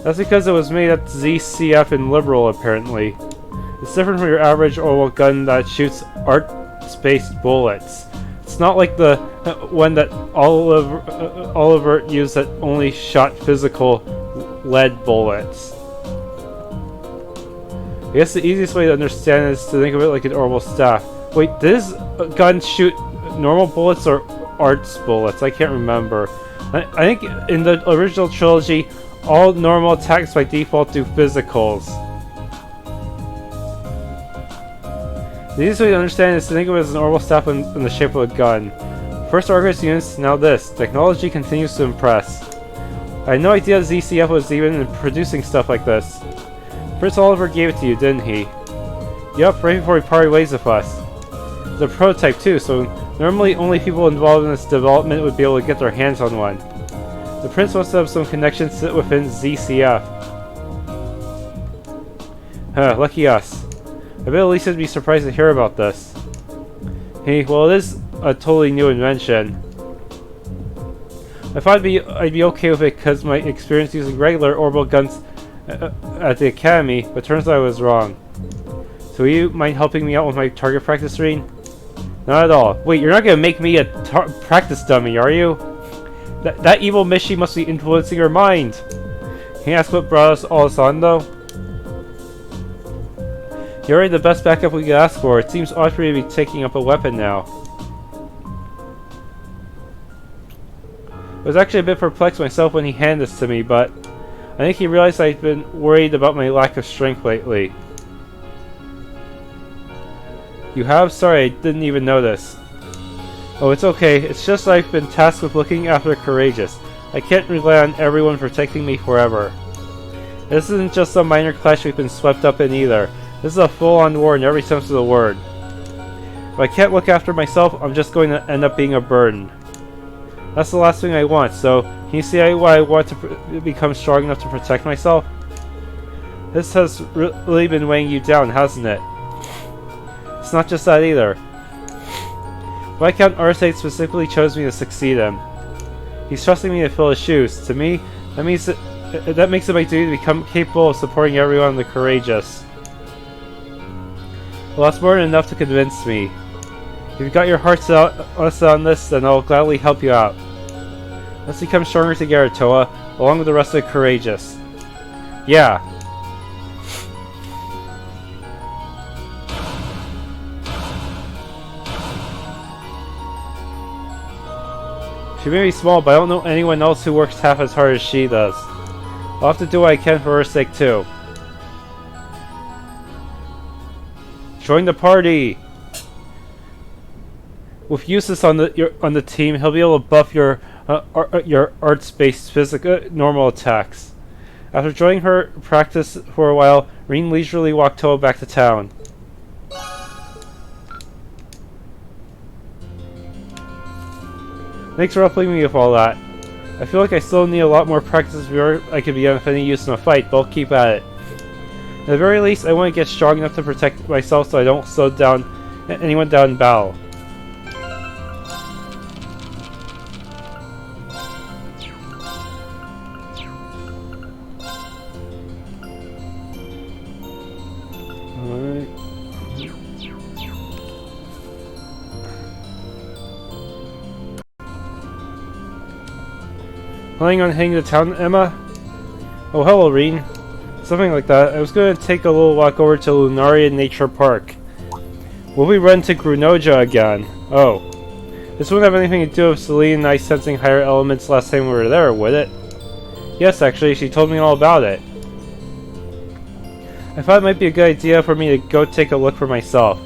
Speaker 1: That's because it was made at ZCF in Liberal, apparently. It's different from your average orbital gun that shoots art-spaced bullets. It's not like the one that Oliver used that only shot physical lead bullets. I guess the easiest way to understand it is to think of it like an orbital staff. Wait, did this gun shoot normal bullets or arts bullets? I can't remember. I think in the original trilogy, all normal attacks by default do physicals. The easiest way to understand is to think of it as an orbital staff in the shape of a gun. First Argus units, now this. Technology continues to impress. I had no idea ZCF was even producing stuff like this. Prince Oliver gave it to you, didn't he? Yup, right before he parted ways with us. It's a prototype too, so normally only people involved in this development would be able to get their hands on one. The Prince must have some connections within ZCF. Huh, lucky us. I bet Lisa would be surprised to hear about this. Hey, well, it is a totally new invention. I thought I'd be okay with it because my experience using regular orbital guns at the academy, but turns out I was wrong. So you mind helping me out with my target practice, Rean? Not at all. Wait, you're not gonna make me a practice dummy, are you? That evil Mishi must be influencing her mind. Can you ask what brought us all on, though? You're already the best backup we could ask for. It seems odd for you to be taking up a weapon now. I was actually a bit perplexed myself when he handed this to me, but I think he realized I'd been worried about my lack of strength lately. You have? Sorry, I didn't even notice. Oh, it's okay. It's just I've been tasked with looking after the courageous. I can't rely on everyone protecting me forever. This isn't just some minor clash we've been swept up in either. This is a full-on war in every sense of the word. If I can't look after myself, I'm just going to end up being a burden. That's the last thing I want, so can you see why I want to become strong enough to protect myself? This has really been weighing you down, hasn't it? It's not just that either. Viscount Arcite specifically chose me to succeed him. He's trusting me to fill his shoes. To me, that makes it my duty to become capable of supporting everyone the courageous. Well, that's more than enough to convince me. If you've got your heart set on this, then I'll gladly help you out. Let's become stronger together, Toa, along with the rest of the courageous. Yeah. She may be small, but I don't know anyone else who works half as hard as she does. I'll have to do what I can for her sake, too. Join the party! With Eustace on the team, he'll be able to buff your arts-based normal attacks. After joining her practice for a while, Rean leisurely walked Toa back to town. Thanks for helping me with all that. I feel like I still need a lot more practice before I can be of any use in a fight, but I'll keep at it. At the very least, I want to get strong enough to protect myself so I don't slow down anyone down in battle. Alright. Planning on heading to town, Emma? Oh, hello, Rean. Something like that. I was going to take a little walk over to Lunaria Nature Park. Will we run to Grunoja again? Oh. This wouldn't have anything to do with Celine and I sensing higher elements last time we were there, would it? Yes, actually, she told me all about it. I thought it might be a good idea for me to go take a look for myself.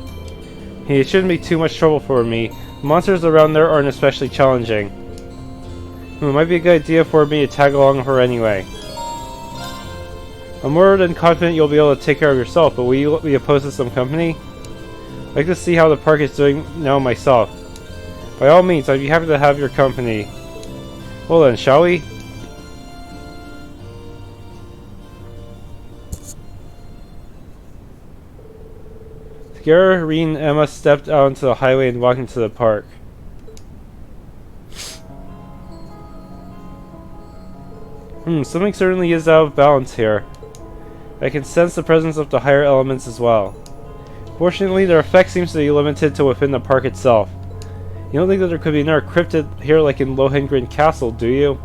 Speaker 1: Hey, it shouldn't be too much trouble for me. The monsters around there aren't especially challenging. It might be a good idea for me to tag along with her anyway. I'm more than confident you'll be able to take care of yourself, but will you let me oppose to some company? I'd like to see how the park is doing now myself. By all means, I'd be happy to have your company. Well then, shall we? Together, Rean and Emma stepped out onto the highway and walked into the park. Something certainly is out of balance here. I can sense the presence of the higher elements as well. Fortunately, their effect seems to be limited to within the park itself. You don't think that there could be another cryptid here like in Lohengrin Castle, do you?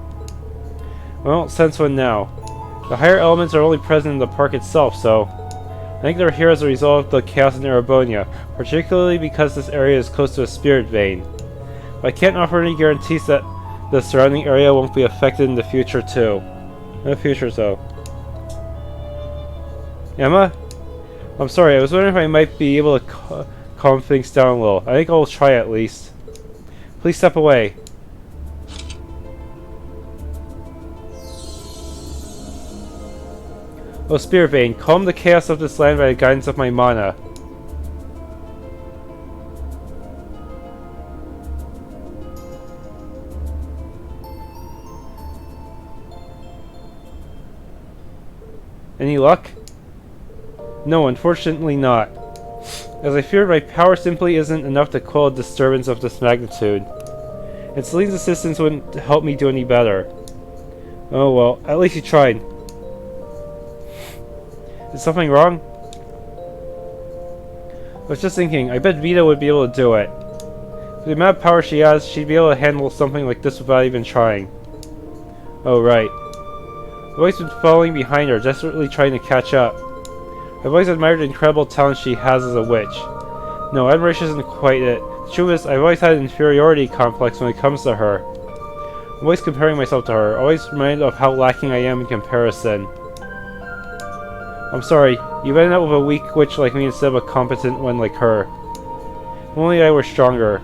Speaker 1: I don't sense one now. The higher elements are only present in the park itself, so I think they're here as a result of the chaos in Erebonia, particularly because this area is close to a spirit vein. But I can't offer any guarantees that the surrounding area won't be affected in the future too. Emma? I'm sorry, I was wondering if I might be able to calm things down a little. I think I'll try at least. Please step away. Oh, Spirit Vein, calm the chaos of this land by the guidance of my mana. Any luck? No, unfortunately not. As I feared, my power simply isn't enough to quell a disturbance of this magnitude. And Celine's assistance wouldn't help me do any better. Oh well, at least you tried. Is something wrong? I was just thinking, I bet Vita would be able to do it. With the amount of power she has, she'd be able to handle something like this without even trying. Oh, right. I've always been following behind her, desperately trying to catch up. I've always admired the incredible talent she has as a witch. No, admiration isn't quite it. The truth is, I've always had an inferiority complex when it comes to her. I'm always comparing myself to her, always reminded of how lacking I am in comparison. I'm sorry, you've ended up with a weak witch like me instead of a competent one like her. If only I were stronger.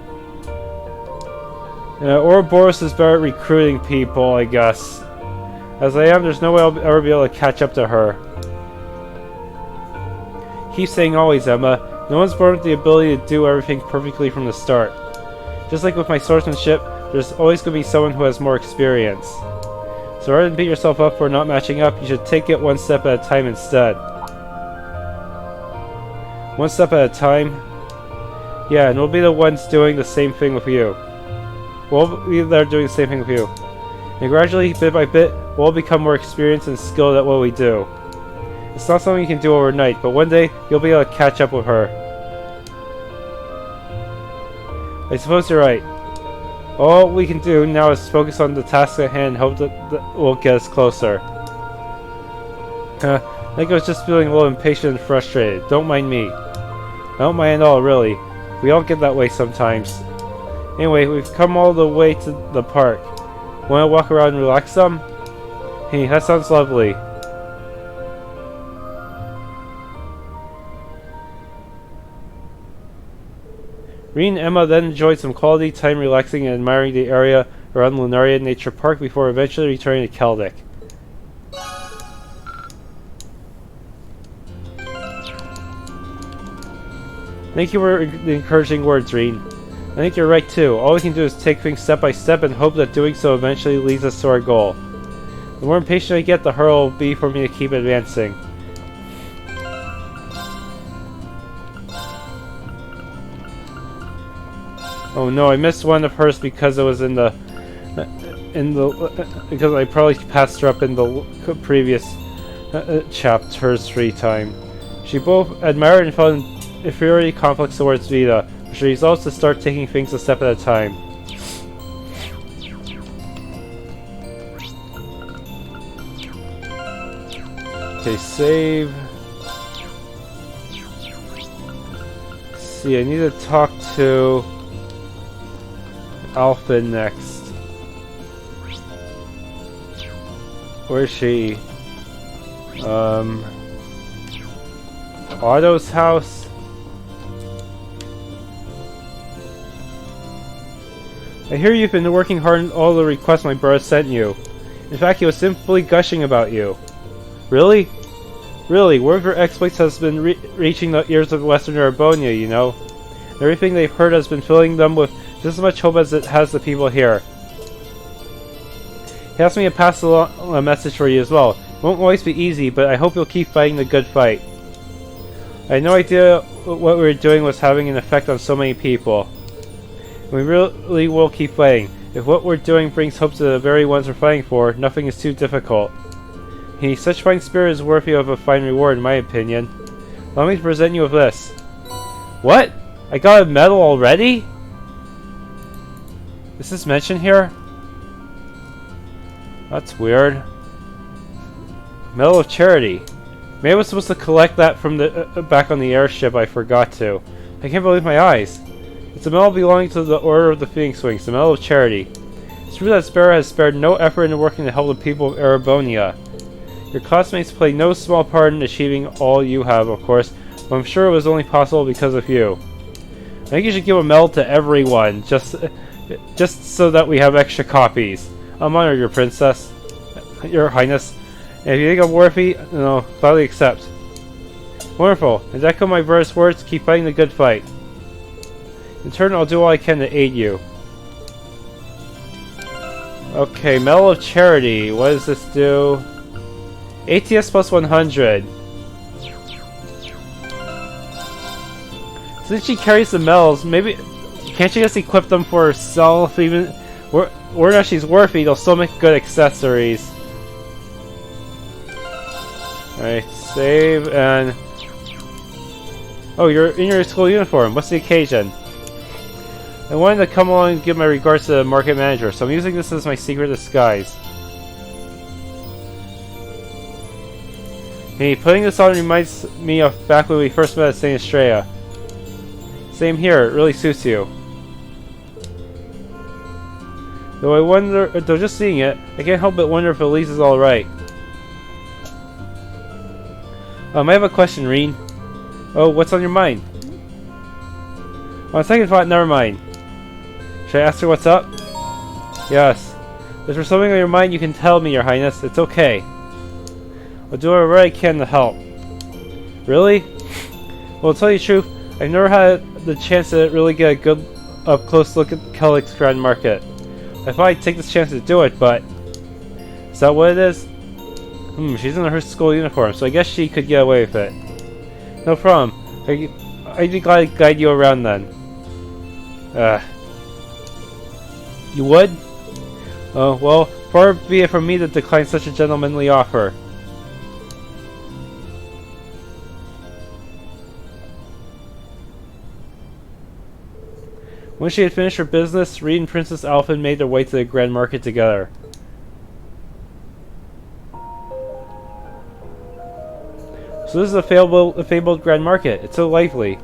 Speaker 1: Ouroboros is better at recruiting people, I guess. As I am, there's no way I'll ever be able to catch up to her. Keep saying always, Emma. No one's born with the ability to do everything perfectly from the start. Just like with my swordsmanship, there's always going to be someone who has more experience. So rather than beat yourself up for not matching up, you should take it one step at a time instead. One step at a time? Yeah, and we'll be the ones doing the same thing with you. We'll be there doing the same thing with you. And gradually, bit by bit, we'll all become more experienced and skilled at what we do. It's not something you can do overnight, but one day, you'll be able to catch up with her. I suppose you're right. All we can do now is focus on the task at hand and hope that will get us closer. I think I was just feeling a little impatient and frustrated. Don't mind me. I don't mind at all, really. We all get that way sometimes. Anyway, we've come all the way to the park. Want to walk around and relax some? Hey, that sounds lovely. Rean and Emma then enjoyed some quality time relaxing and admiring the area around Lunaria Nature Park before eventually returning to Celdic. Thank you for the encouraging words, Rean. I think you're right too. All we can do is take things step by step and hope that doing so eventually leads us to our goal. The more impatient I get, the harder it will be for me to keep advancing. Oh no, I missed one of hers because it was because I probably passed her up in the previous chapters 3 time. She both admired and felt an inferiority complex towards Vita, but she resolves to start taking things a step at a time. Okay, save. Let's see, I need to talk to Alpha next. Where is she? Otto's house? I hear you've been working hard on all the requests my brother sent you. In fact, he was simply gushing about you. Really? Really, word of your exploits has been reaching the ears of Western Erebonia, you know. Everything they've heard has been filling them with just as much hope as it has the people here. He asked me to pass along a message for you as well. It won't always be easy, but I hope you'll keep fighting the good fight. I had no idea what we were doing was having an effect on so many people. We really will keep fighting. If what we're doing brings hope to the very ones we're fighting for, nothing is too difficult. Such fine spirit is worthy of a fine reward, in my opinion. Allow me to present you with this. What? I got a medal already? Is this mentioned here? That's weird. Medal of Charity. Maybe I was supposed to collect that from the back on the airship. I forgot to. I can't believe my eyes. It's a medal belonging to the Order of the Phoenix Wings, the Medal of Charity. It's true that Sparrow has spared no effort in working to help the people of Erebonia. Your classmates play no small part in achieving all you have, of course, but I'm sure it was only possible because of you. I think you should give a medal to everyone, just so that we have extra copies. I'm honored, your princess, your highness. And if you think I'm worthy, gladly accept. Wonderful. And to echo my brother's words, keep fighting the good fight. In turn, I'll do all I can to aid you. Okay, Medal of Charity. What does this do? ATS plus 100. Since she carries the medals, maybe can't she just equip them for herself? Even or if she's worthy, they'll still make good accessories. Alright, save and oh, you're in your school uniform. What's the occasion? I wanted to come along and give my regards to the market manager, so I'm using this as my secret disguise. Hey, putting this on reminds me of back when we first met at St. Estrella. Same here, it really suits you. Though just seeing it, I can't help but wonder if Elise is alright. I have a question, Rean. Oh, what's on your mind? On second thought, never mind. Should I ask her what's up? Yes. If there's something on your mind, you can tell me, Your Highness. It's okay. I'll do whatever I can to help. Really? Well, to tell you the truth, I've never had the chance to really get a good up-close look at Celdic's Grand Market. I thought I'd take this chance to do it, but... Is that what it is? She's in her school uniform, so I guess she could get away with it. No problem. I'd be glad to guide you around then. You would? Oh, well, far be it from me to decline such a gentlemanly offer. When she had finished her business, Rean and Princess Alphen made their way to the Grand Market together. So this is a fabled Grand Market. It's so lively.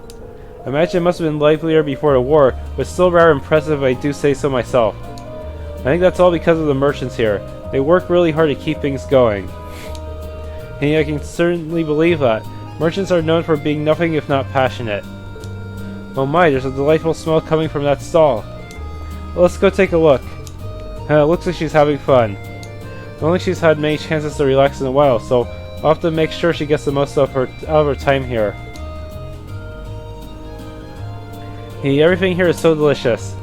Speaker 1: I imagine it must have been livelier before the war, but still rather impressive if I do say so myself. I think that's all because of the merchants here. They work really hard to keep things going. And I can certainly believe that. Merchants are known for being nothing if not passionate. Oh my, there's a delightful smell coming from that stall. Well, let's go take a look. It looks like she's having fun. I don't think she's had many chances to relax in a while, so I'll have to make sure she gets the most out of her time here. Hey, everything here is so delicious.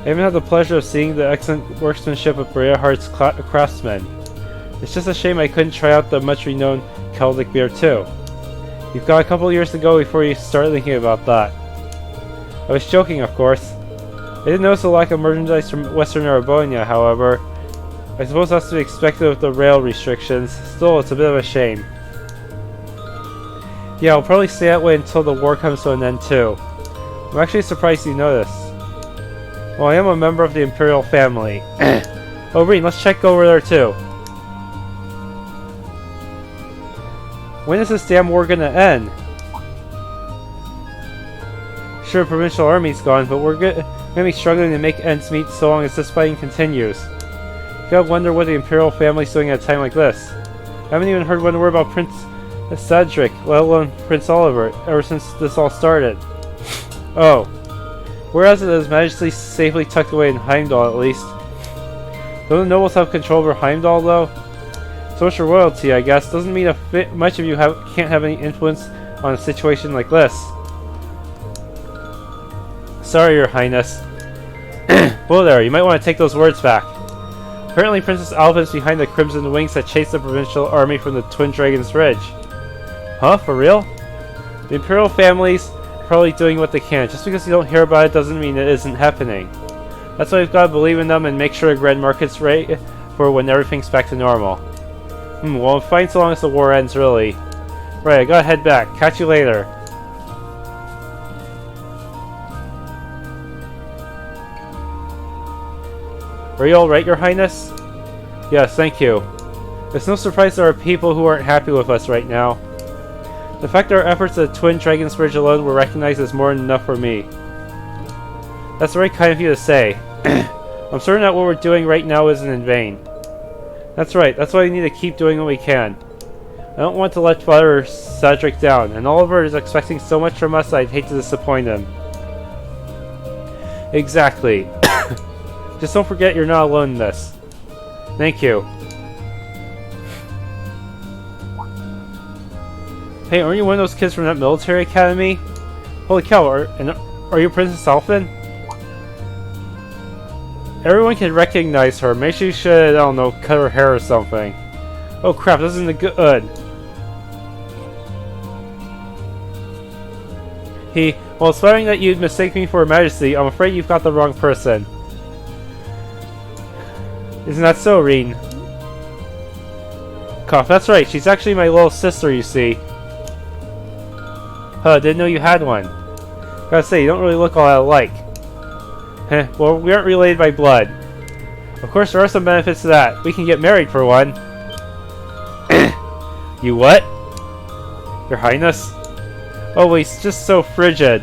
Speaker 1: I even had the pleasure of seeing the excellent workmanship of Breahart's craftsmen. It's just a shame I couldn't try out the much-renowned Celdic beer too. You've got a couple years to go before you start thinking about that. I was joking, of course. I did notice a lack of merchandise from Western Erebonia, however. I suppose that's to be expected with the rail restrictions. Still, it's a bit of a shame. Yeah, I'll probably stay that way until the war comes to an end too. I'm actually surprised you noticed. Well, I am a member of the Imperial family. Oh, Rean, let's check over there too. When is this damn war gonna end? Sure, provincial army's gone, but we're gonna be struggling to make ends meet so long as this fighting continues. You gotta wonder what the Imperial family's doing at a time like this. I haven't even heard one word about Prince Cedric, let alone Prince Oliver, ever since this all started. Oh. Whereas it is magically safely tucked away in Heimdallr, at least. Don't the nobles have control over Heimdallr, though? So much for royalty, I guess, doesn't mean much of you can't have any influence on a situation like this. Sorry, Your Highness. Whoa there, you might want to take those words back. Apparently Princess Alphen is behind the Crimson Wings that chased the provincial army from the Twin Dragons Ridge. Huh? For real? The Imperial families are probably doing what they can. Just because you don't hear about it doesn't mean it isn't happening. That's why we've got to believe in them and make sure the Grand Market's ready for when everything's back to normal. Well, I'm fine so long as the war ends, really. Right, I gotta head back. Catch you later. Are you alright, Your Highness? Yes, thank you. It's no surprise there are people who aren't happy with us right now. The fact that our efforts at the Twin Dragons Bridge alone were recognized is more than enough for me. That's very kind of you to say. I'm certain that what we're doing right now isn't in vain. That's right, that's why we need to keep doing what we can. I don't want to let Father Cedric down, and Oliver is expecting so much from us I'd hate to disappoint him. Exactly. Just don't forget you're not alone in this. Thank you. Hey, aren't you one of those kids from that military academy? Holy cow, are you Princess Alphen? Everyone can recognize her. Maybe she should, I don't know, cut her hair or something. Oh crap, this isn't good. Well, it's flattering that you'd mistake me for Her Majesty. I'm afraid you've got the wrong person. Isn't that so, Rean? Cough, that's right. She's actually my little sister, you see. Huh, didn't know you had one. Gotta say, you don't really look all that alike. Heh, well, we aren't related by blood. Of course, there are some benefits to that. We can get married, for one. You what? Your Highness? Oh, he's just so frigid.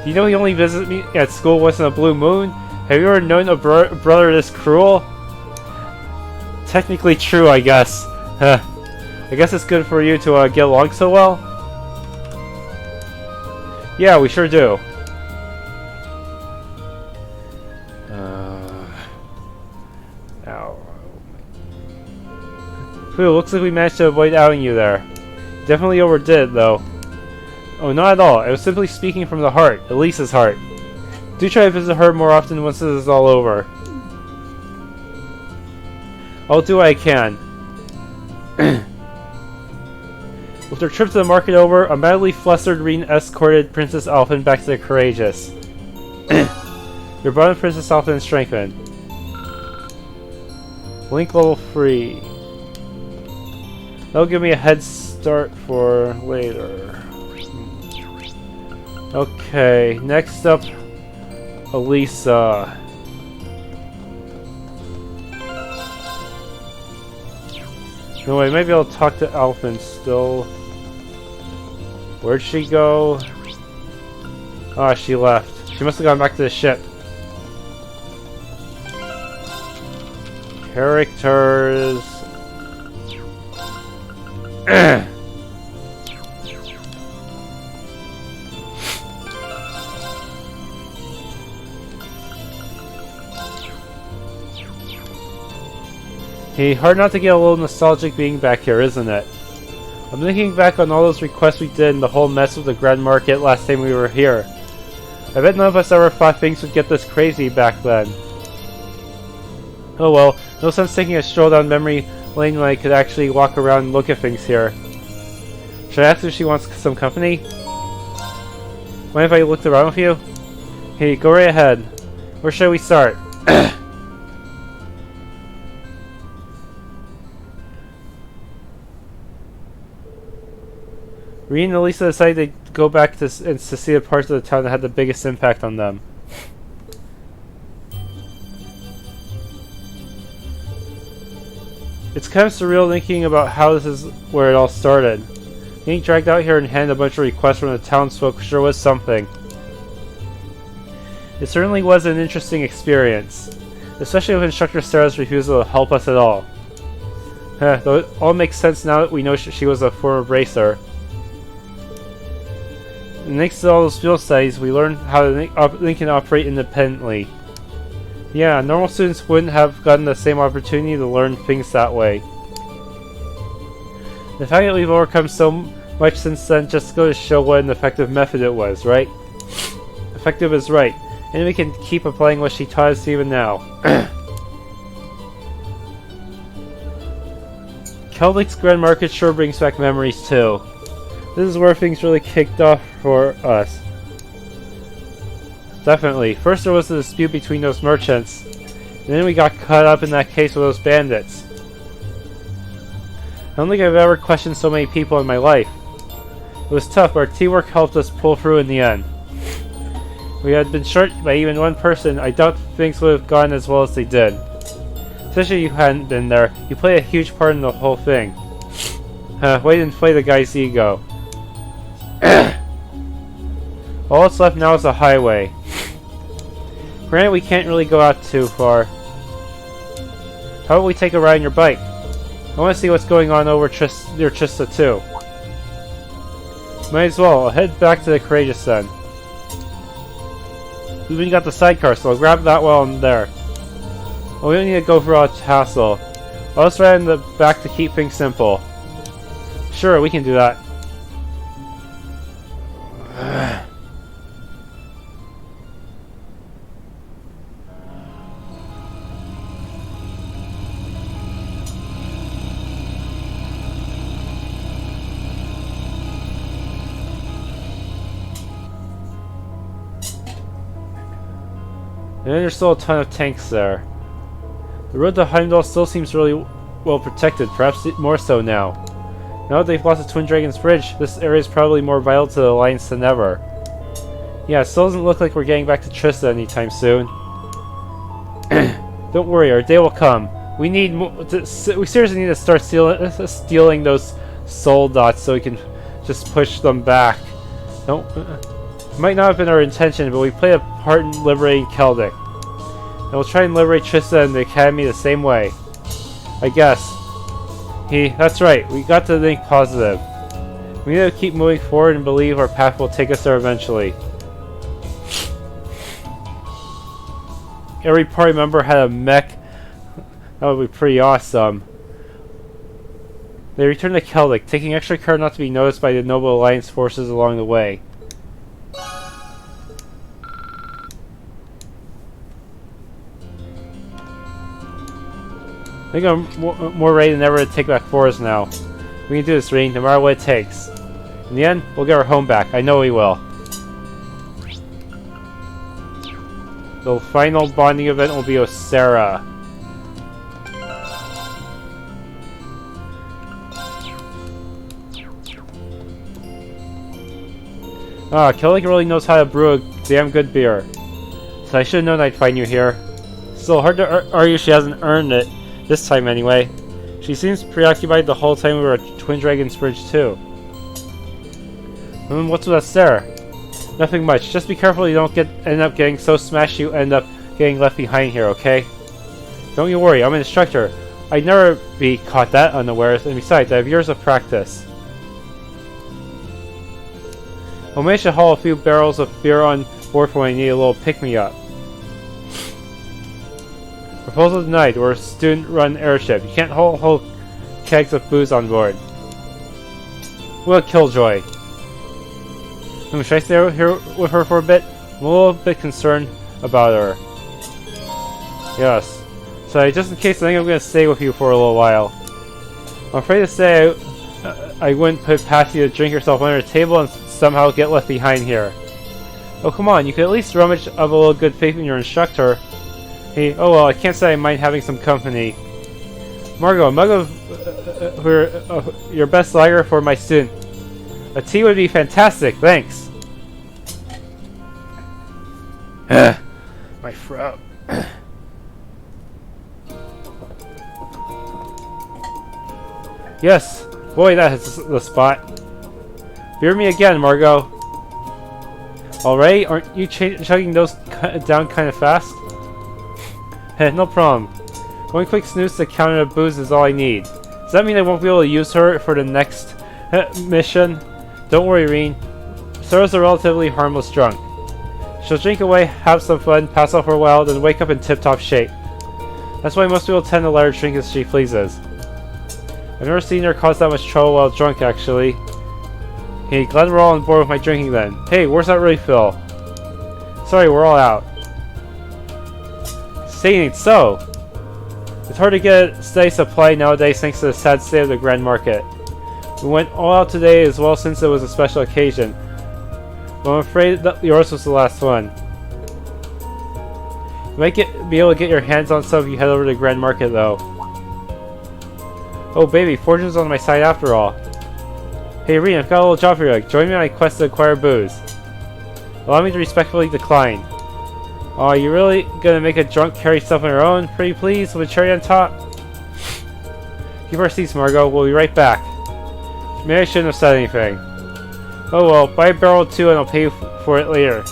Speaker 1: Do you know he only visited me at school once in a blue moon? Have you ever known a brother this cruel? Technically true, I guess. I guess it's good for you to get along so well. Yeah, we sure do. Ow. Phew, looks like we managed to avoid outing you there. Definitely overdid, though. Oh, not at all. I was simply speaking from the heart. Elisa's heart. Do try to visit her more often once this is all over. I'll do what I can. With their trip to the market over, a madly flustered Rean escorted Princess Alphen back to the Courageous. Your bond with Princess Alphen is strengthened. Link level 3. That'll give me a head start for later. Okay, next up, Elisa. No way, maybe I'll talk to Alphen still. Where'd she go? Ah, she left. She must have gone back to the ship. Characters. Hey, hard not to get a little nostalgic being back here, isn't it? I'm thinking back on all those requests we did and the whole mess with the Grand Market last time we were here. I bet none of us ever thought things would get this crazy back then. Oh well, no sense taking a stroll down memory lane when I could actually walk around and look at things here. Should I ask if she wants some company? Mind if I looked around with you? Hey, go right ahead. Where should we start? Rean and Elisa decided to go back to see the parts of the town that had the biggest impact on them. It's kind of surreal thinking about how this is where it all started. Getting dragged out here and handed a bunch of requests from the townsfolk sure was something. It certainly was an interesting experience, especially with Instructor Sarah's refusal to help us at all. Though it all makes sense now that we know she was a former bracer. And thanks to all those field studies, we learned how to link and operate independently. Yeah, normal students wouldn't have gotten the same opportunity to learn things that way. The fact that we've overcome so much since then just goes to show what an effective method it was, right? Effective is right, and we can keep applying what she taught us even now. Celdic's Grand Market sure brings back memories too. This is where things really kicked off for us. Definitely. First there was the dispute between those merchants, and then we got caught up in that case with those bandits. I don't think I've ever questioned so many people in my life. It was tough, but our teamwork helped us pull through in the end. If we had been short by even one person, I doubt things would have gone as well as they did. Especially if you hadn't been there. You played a huge part in the whole thing. Way to inflate the guy's ego. All that's left now is the highway. Granted, we can't really go out too far. How about we take a ride on your bike? I want to see what's going on over near Trista too. Might as well. I'll head back to the Courageous then. We even got the sidecar, so I'll grab that while I'm there. Oh, we don't need to go for all the hassle. I'll just ride in the back to keep things simple. Sure, we can do that. And then there's still a ton of tanks there. The road to Heimdallr still seems really well protected, perhaps more so now. Now that they've lost the Twin Dragons Bridge, this area is probably more vital to the Alliance than ever. Yeah, it still doesn't look like we're getting back to Trista anytime soon. Don't worry, our day will come. We seriously need to start stealing those soul dots so we can just push them back. Don't. It might not have been our intention, but we played a part in liberating Celdic. And we'll try and liberate Trista and the Academy the same way. I guess. That's right, we got to think positive. We need to keep moving forward and believe our path will take us there eventually. Every party member had a mech. That would be pretty awesome. They returned to Celdic, taking extra care not to be noticed by the Noble Alliance forces along the way. I think I'm more ready than ever to take back Forest now. We can do this, Rean, no matter what it takes. In the end, we'll get our home back. I know we will. The final bonding event will be Osera. Celdic really knows how to brew a damn good beer. So I should have known I'd find you here. Still, hard to argue she hasn't earned it. This time, anyway. She seems preoccupied the whole time we were at Twin Dragon's Bridge, too. What's with us there? Nothing much. Just be careful you don't end up getting so smashed you end up getting left behind here, okay? Don't you worry, I'm an instructor. I'd never be caught that unawares, and besides, I have years of practice. I'll manage to haul a few barrels of beer on board for when I need a little pick-me-up. Proposal denied. We're a student-run airship. You can't haul whole kegs of booze on board. What a killjoy. Should I stay here with her for a bit? I'm a little bit concerned about her. Yes. So just in case, I think I'm going to stay with you for a little while. I'm afraid to say I wouldn't put it past you to drink yourself under the table and somehow get left behind here. Oh, come on. You could at least rummage of a little good faith in your instructor. Oh well, I can't say I mind having some company. Margot, a mug of your best lager for my student. A tea would be fantastic, thanks. My throat. Yes, boy, that is the spot. Beer me again, Margot. Alright, aren't you chugging those down kind of fast? No problem. One quick snooze to counter the booze is all I need. Does that mean I won't be able to use her for the next mission? Don't worry, Rean. Sarah's a relatively harmless drunk. She'll drink away, have some fun, pass out for a while, then wake up in tip-top shape. That's why most people tend to let her drink as she pleases. I've never seen her cause that much trouble while drunk, actually. Hey, glad we're all on board with my drinking then. Hey, where's that refill? Sorry, we're all out. Saying so. It's hard to get a steady supply nowadays thanks to the sad state of the Grand Market. We went all out today as well since it was a special occasion. But I'm afraid that yours was the last one. You might be able to get your hands on some if you head over to the Grand Market though. Oh baby, fortune's on my side after all. Hey Rean, I've got a little job for you. Join me on my quest to acquire booze. Allow me to respectfully decline. Oh, you really gonna make a drunk carry stuff on her own? Pretty please, with a cherry on top? Keep our seats, Margot. We'll be right back. Maybe I shouldn't have said anything. Oh well, buy a barrel too and I'll pay you for it later.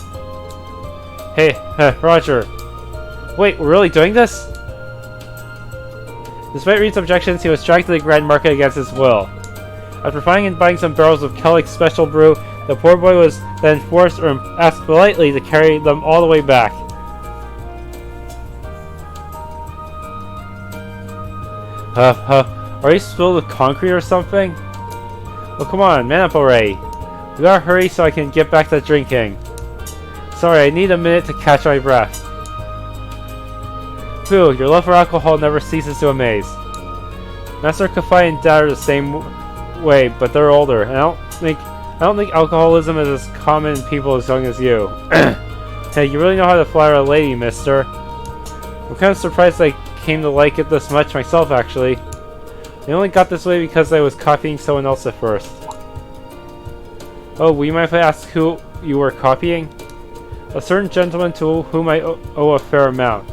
Speaker 1: Hey, Roger. Wait, we're really doing this? Despite Rean's objections, he was dragged to the Grand Market against his will. After finding and buying some barrels of Celdic special brew, the poor boy was then forced or asked politely to carry them all the way back. Are you filled with concrete or something? Well, come on, man up already. We gotta hurry so I can get back to drinking. Sorry, I need a minute to catch my breath. Phew, your love for alcohol never ceases to amaze. Master Kafai and Dad are the same way, but they're older, and I don't think alcoholism is as common in people as young as you. Hey, you really know how to flatter a lady, mister. I'm kind of surprised I came to like it this much myself, actually. I only got this way because I was copying someone else at first. Oh, will you mind if I ask who you were copying? A certain gentleman to whom I owe a fair amount.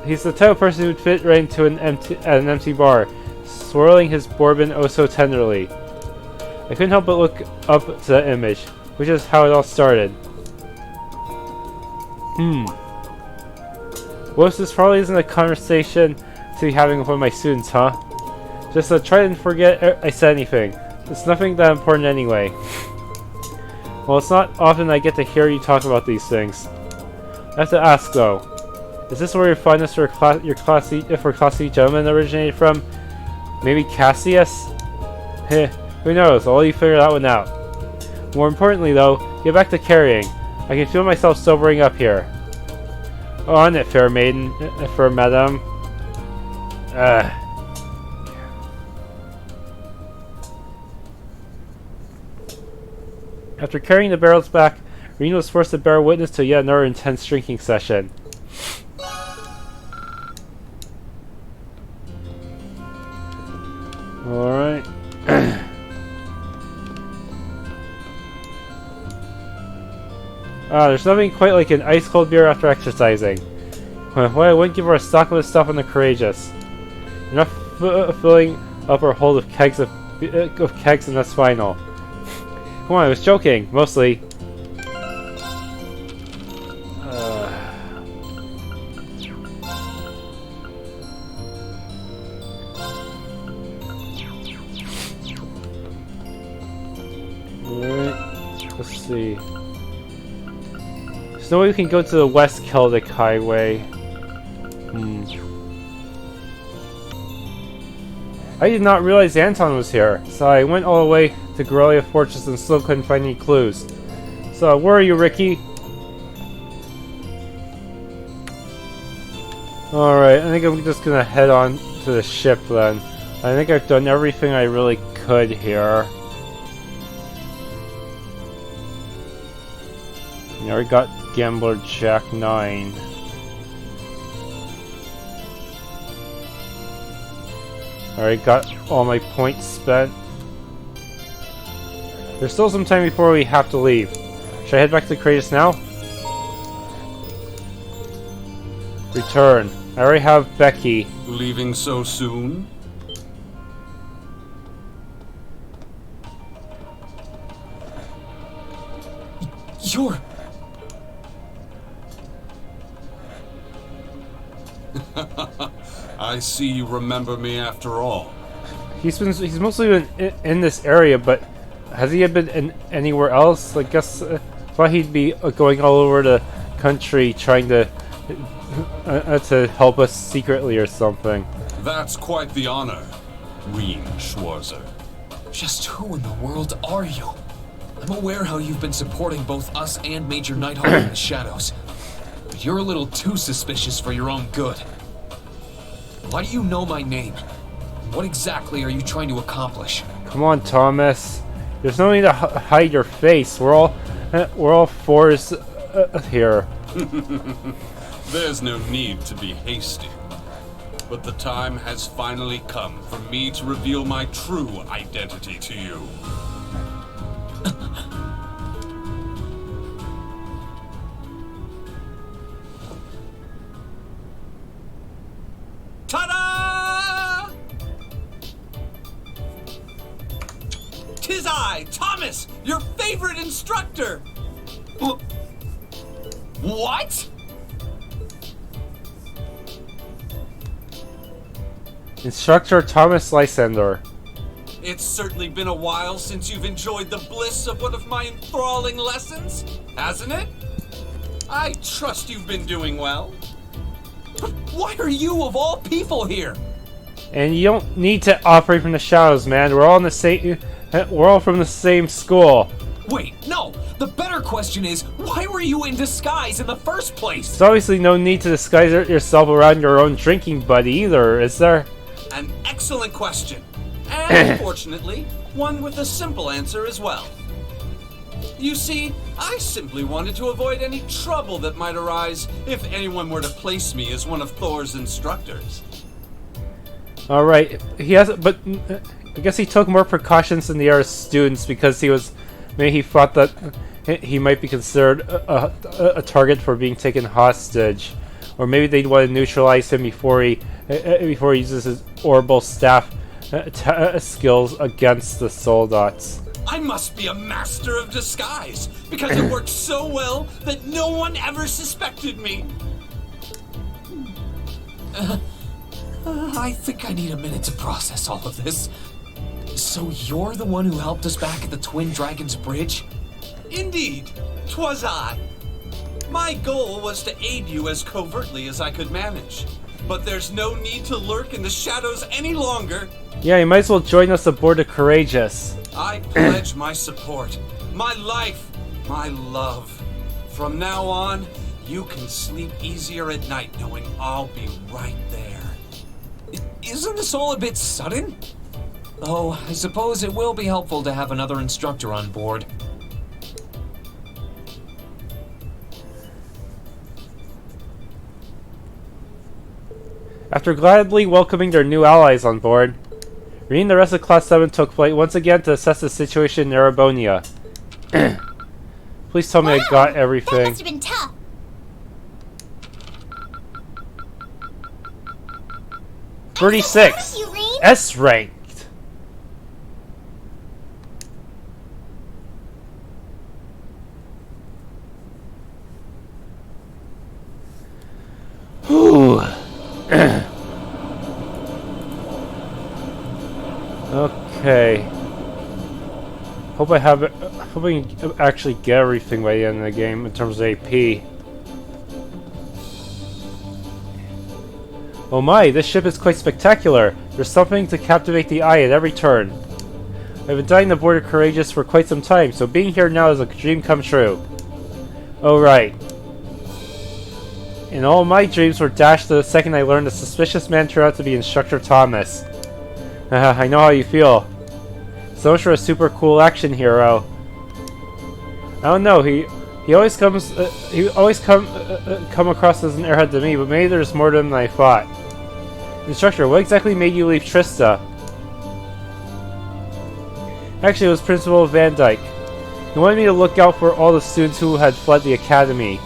Speaker 1: He's the type of person who'd fit right into an empty bar, swirling his bourbon oh so tenderly. I couldn't help but look up to that image, which is how it all started. Well, this probably isn't a conversation to be having with one of my students, huh? Just try and forget I said anything. It's nothing that important anyway. Well, it's not often I get to hear you talk about these things. I have to ask though, is this where your fondness for Class VII gentlemen originated from? Maybe Cassius? Heh, who knows, I'll let you figure that one out. More importantly though, get back to carrying. I can feel myself sobering up here. On it, fair maiden, fair madam. After carrying the barrels back, Rean was forced to bear witness to yet another intense drinking session. Alright. There's nothing quite like an ice-cold beer after exercising. Why I wouldn't give her a stock of this stuff on the courageous. Enough filling up our hold of kegs and that's final. Come on, I was joking, mostly. Alright, let's see. There's no way we can go to the West Celdic Highway. I did not realize Anton was here, so I went all the way to Guerrilla Fortress and still couldn't find any clues. So, where are you, Ricky? Alright, I think I'm just gonna head on to the ship then. I think I've done everything I really could here. I already got Gambler Jack 9. Alright, got all my points spent. There's still some time before we have to leave. Should I head back to Kratos now? Return. I already have Becky.
Speaker 2: Leaving so soon?
Speaker 3: You're...
Speaker 2: I see you remember me after all.
Speaker 1: He's mostly been in this area, but has he been anywhere else? I guess thought he'd be going all over the country trying to help us secretly or something.
Speaker 2: That's quite the honor, Rean Schwarzer.
Speaker 3: Just who in the world are you? I'm aware how you've been supporting both us and Major Nighthawk in the shadows, but you're a little too suspicious for your own good. Why do you know my name? What exactly are you trying to accomplish?
Speaker 1: Come on, Thomas. There's no need to hide your face. We're all fours here.
Speaker 2: There's no need to be hasty. But the time has finally come for me to reveal my true identity to you. Ta-da! 'Tis I, Thomas, your favorite instructor! What?
Speaker 1: Instructor Thomas Lysander.
Speaker 2: It's certainly been a while since you've enjoyed the bliss of one of my enthralling lessons, hasn't it? I trust you've been doing well.
Speaker 3: But why are you of all people here?
Speaker 1: And you don't need to operate from the shadows, man. We're all in the same. We're all from the same school.
Speaker 3: Wait, no. The better question is, why were you in disguise in the first place?
Speaker 1: There's obviously no need to disguise yourself around your own drinking buddy either, is there?
Speaker 2: An excellent question. And fortunately, one with a simple answer as well. You see, I simply wanted to avoid any trouble that might arise if anyone were to place me as one of Thor's instructors.
Speaker 1: Alright, he has, but I guess he took more precautions than the other students because maybe he thought that he might be considered a target for being taken hostage. Or maybe they'd want to neutralize him before he uses his orbital staff skills against the soldats.
Speaker 2: I must be a master of disguise, because it worked so well that no one ever suspected me.
Speaker 3: I think I need a minute to process all of this. So you're the one who helped us back at the Twin Dragons Bridge?
Speaker 2: Indeed, 'twas I. My goal was to aid you as covertly as I could manage. But there's no need to lurk in the shadows any longer.
Speaker 1: Yeah, you might as well join us aboard the Courageous.
Speaker 2: I pledge my support, my life, my love. From now on, you can sleep easier at night knowing I'll be right there.
Speaker 3: Isn't this all a bit sudden? Oh, I suppose it will be helpful to have another instructor on board.
Speaker 1: After gladly welcoming their new allies on board, Rean and the rest of Class 7 took flight once again to assess the situation in Erebonia. Please tell me I got everything.
Speaker 4: That must have been tough. I'm
Speaker 1: 36!
Speaker 4: so proud of you, Rean.
Speaker 1: S ranked! Whew. Okay. Hope I have it. Hope I can actually get everything by the end of the game in terms of AP. Oh my, this ship is quite spectacular. There's something to captivate the eye at every turn. I've been dying aboard the Courageous for quite some time, so being here now is a dream come true. Oh right. And all my dreams were dashed the second I learned the suspicious man turned out to be Instructor Thomas. I know how you feel. So much for a super cool action hero. I don't know, he always come across as an airhead to me, but maybe there's more to him than I thought. Instructor, what exactly made you leave Trista? Actually, it was Principal Van Dyke. He wanted me to look out for all the students who had fled the academy.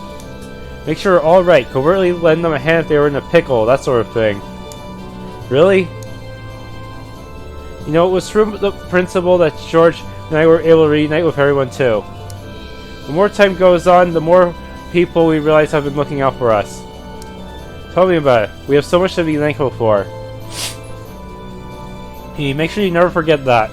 Speaker 1: Make sure they're all right, covertly lend them a hand if they were in a pickle, that sort of thing. Really? You know, it was through the principal that George and I were able to reunite with everyone too. The more time goes on, the more people we realize have been looking out for us. Tell me about it. We have so much to be thankful for. Make sure you never forget that.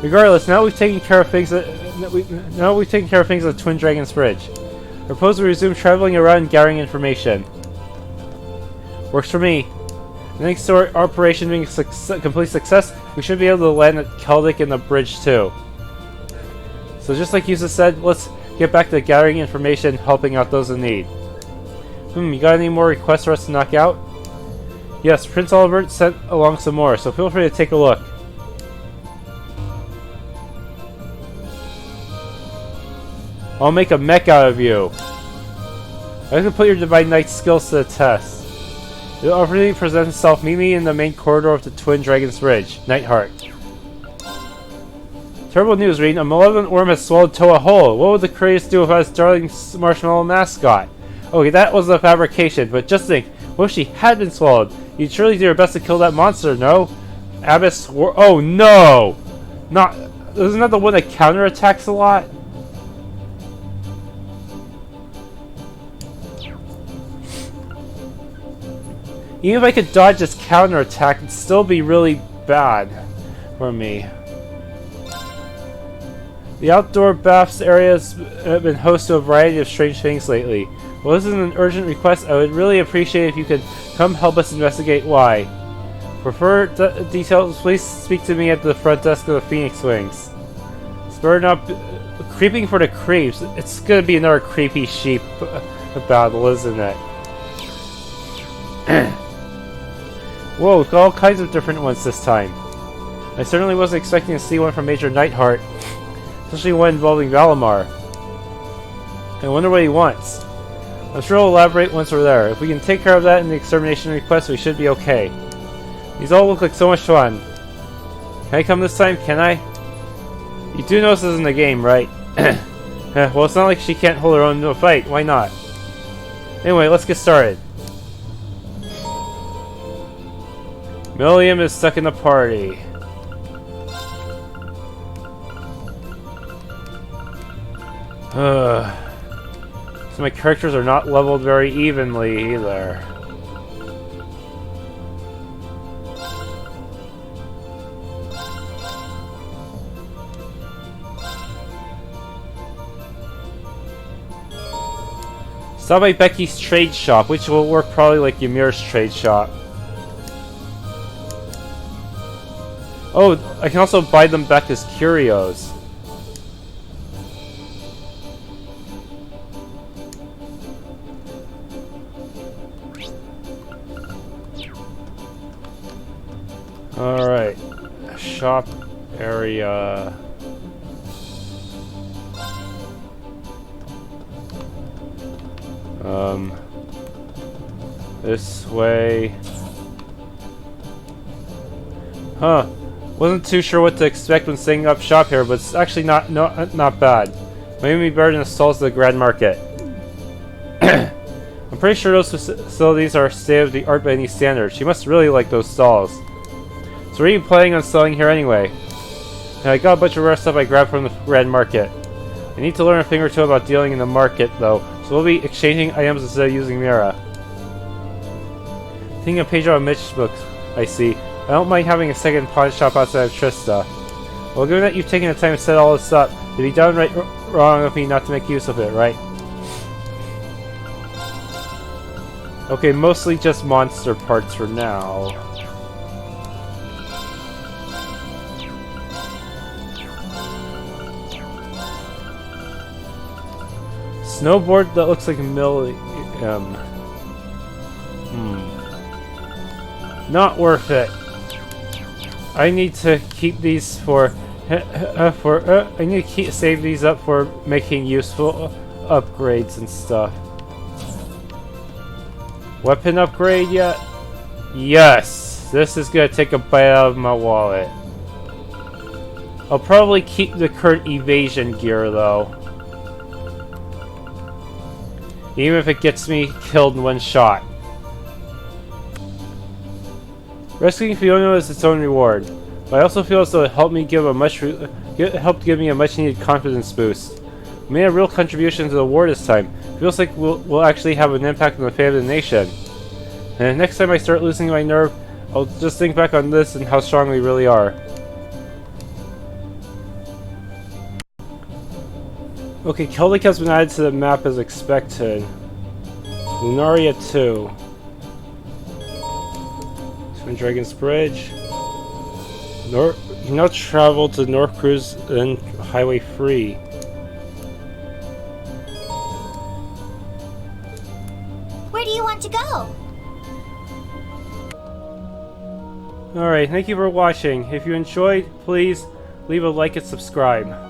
Speaker 1: Regardless, now we've taken care of things at the Twin Dragons Bridge. I propose we resume traveling around and gathering information. Works for me. Thanks to our operation being a complete success, we should be able to land at Celdic and the bridge too. So just like Yusa said, let's get back to gathering information, helping out those in need. You got any more requests for us to knock out? Yes, Prince Albert sent along some more, so feel free to take a look. I'll make a mech out of you. I can put your Divine Knight skills to the test. The opportunity presents itself. Meet me in the main corridor of the Twin Dragons Bridge. Nightheart. Terrible news, Rean. A malevolent worm has swallowed Toa whole. What would the Courageous do without its darling marshmallow mascot? Okay, that was a fabrication, but just think, what if she had been swallowed? You'd surely do your best to kill that monster, no? Abbess swore— oh no! Isn't that the one that counterattacks a lot? Even if I could dodge this counterattack, it'd still be really bad for me. The outdoor baths areas have been host to a variety of strange things lately. Well, this isn't an urgent request. I would really appreciate if you could come help us investigate why. For further details, please speak to me at the front desk of the Phoenix Wings. Spurring up, creeping for the creeps. It's gonna be another creepy sheep battle, isn't it? Whoa, we've got all kinds of different ones this time. I certainly wasn't expecting to see one from Major Nightheart, especially one involving Valimar. I wonder what he wants. I'm sure he'll elaborate once we're there. If we can take care of that in the extermination request, we should be okay. These all look like so much fun. Can I come this time? Can I? You do know this isn't a game, right? Well, it's not like she can't hold her own in a fight. Why not? Anyway, let's get started. Milliam is stuck in the party. So my characters are not leveled very evenly either. Stop by Becky's trade shop, which will work probably like Ymir's trade shop. Oh, I can also buy them back as curios. Alright. Shop area. This way. Huh. Wasn't too sure what to expect when setting up shop here, but it's actually not bad. Maybe better than the stalls at the Grand Market. I'm pretty sure those facilities are state-of-the-art by any standards. She must really like those stalls. So what are you planning on selling here anyway? And I got a bunch of rare stuff I grabbed from the Grand Market. I need to learn a thing or two about dealing in the market, though, so we'll be exchanging items instead of using Mira. Taking a page out of Mitch's book, I see. I don't mind having a second pawn shop outside of Trista. Well, given that you've taken the time to set all this up, it'd be downright wrong of me not to make use of it, right? Okay, mostly just monster parts for now. Snowboard that looks like a not worth it. I need to keep these for I need to save these up for making useful upgrades and stuff. Weapon upgrade yet? Yes! This is gonna take a bite out of my wallet. I'll probably keep the current evasion gear though. Even if it gets me killed in one shot. Rescuing Fiona is its own reward, but I also feel as though it helped give me a much needed confidence boost. We made a real contribution to the war this time. It feels like we'll actually have an impact on the fate of the nation. And next time I start losing my nerve, I'll just think back on this and how strong we really are. Okay, Celdic has been added to the map as expected. Lunaria 2. Twin Dragon's Bridge. You can now travel to North Cruise and Highway 3.
Speaker 4: Where do you want to go?
Speaker 1: Alright, thank you for watching. If you enjoyed, please leave a like and subscribe.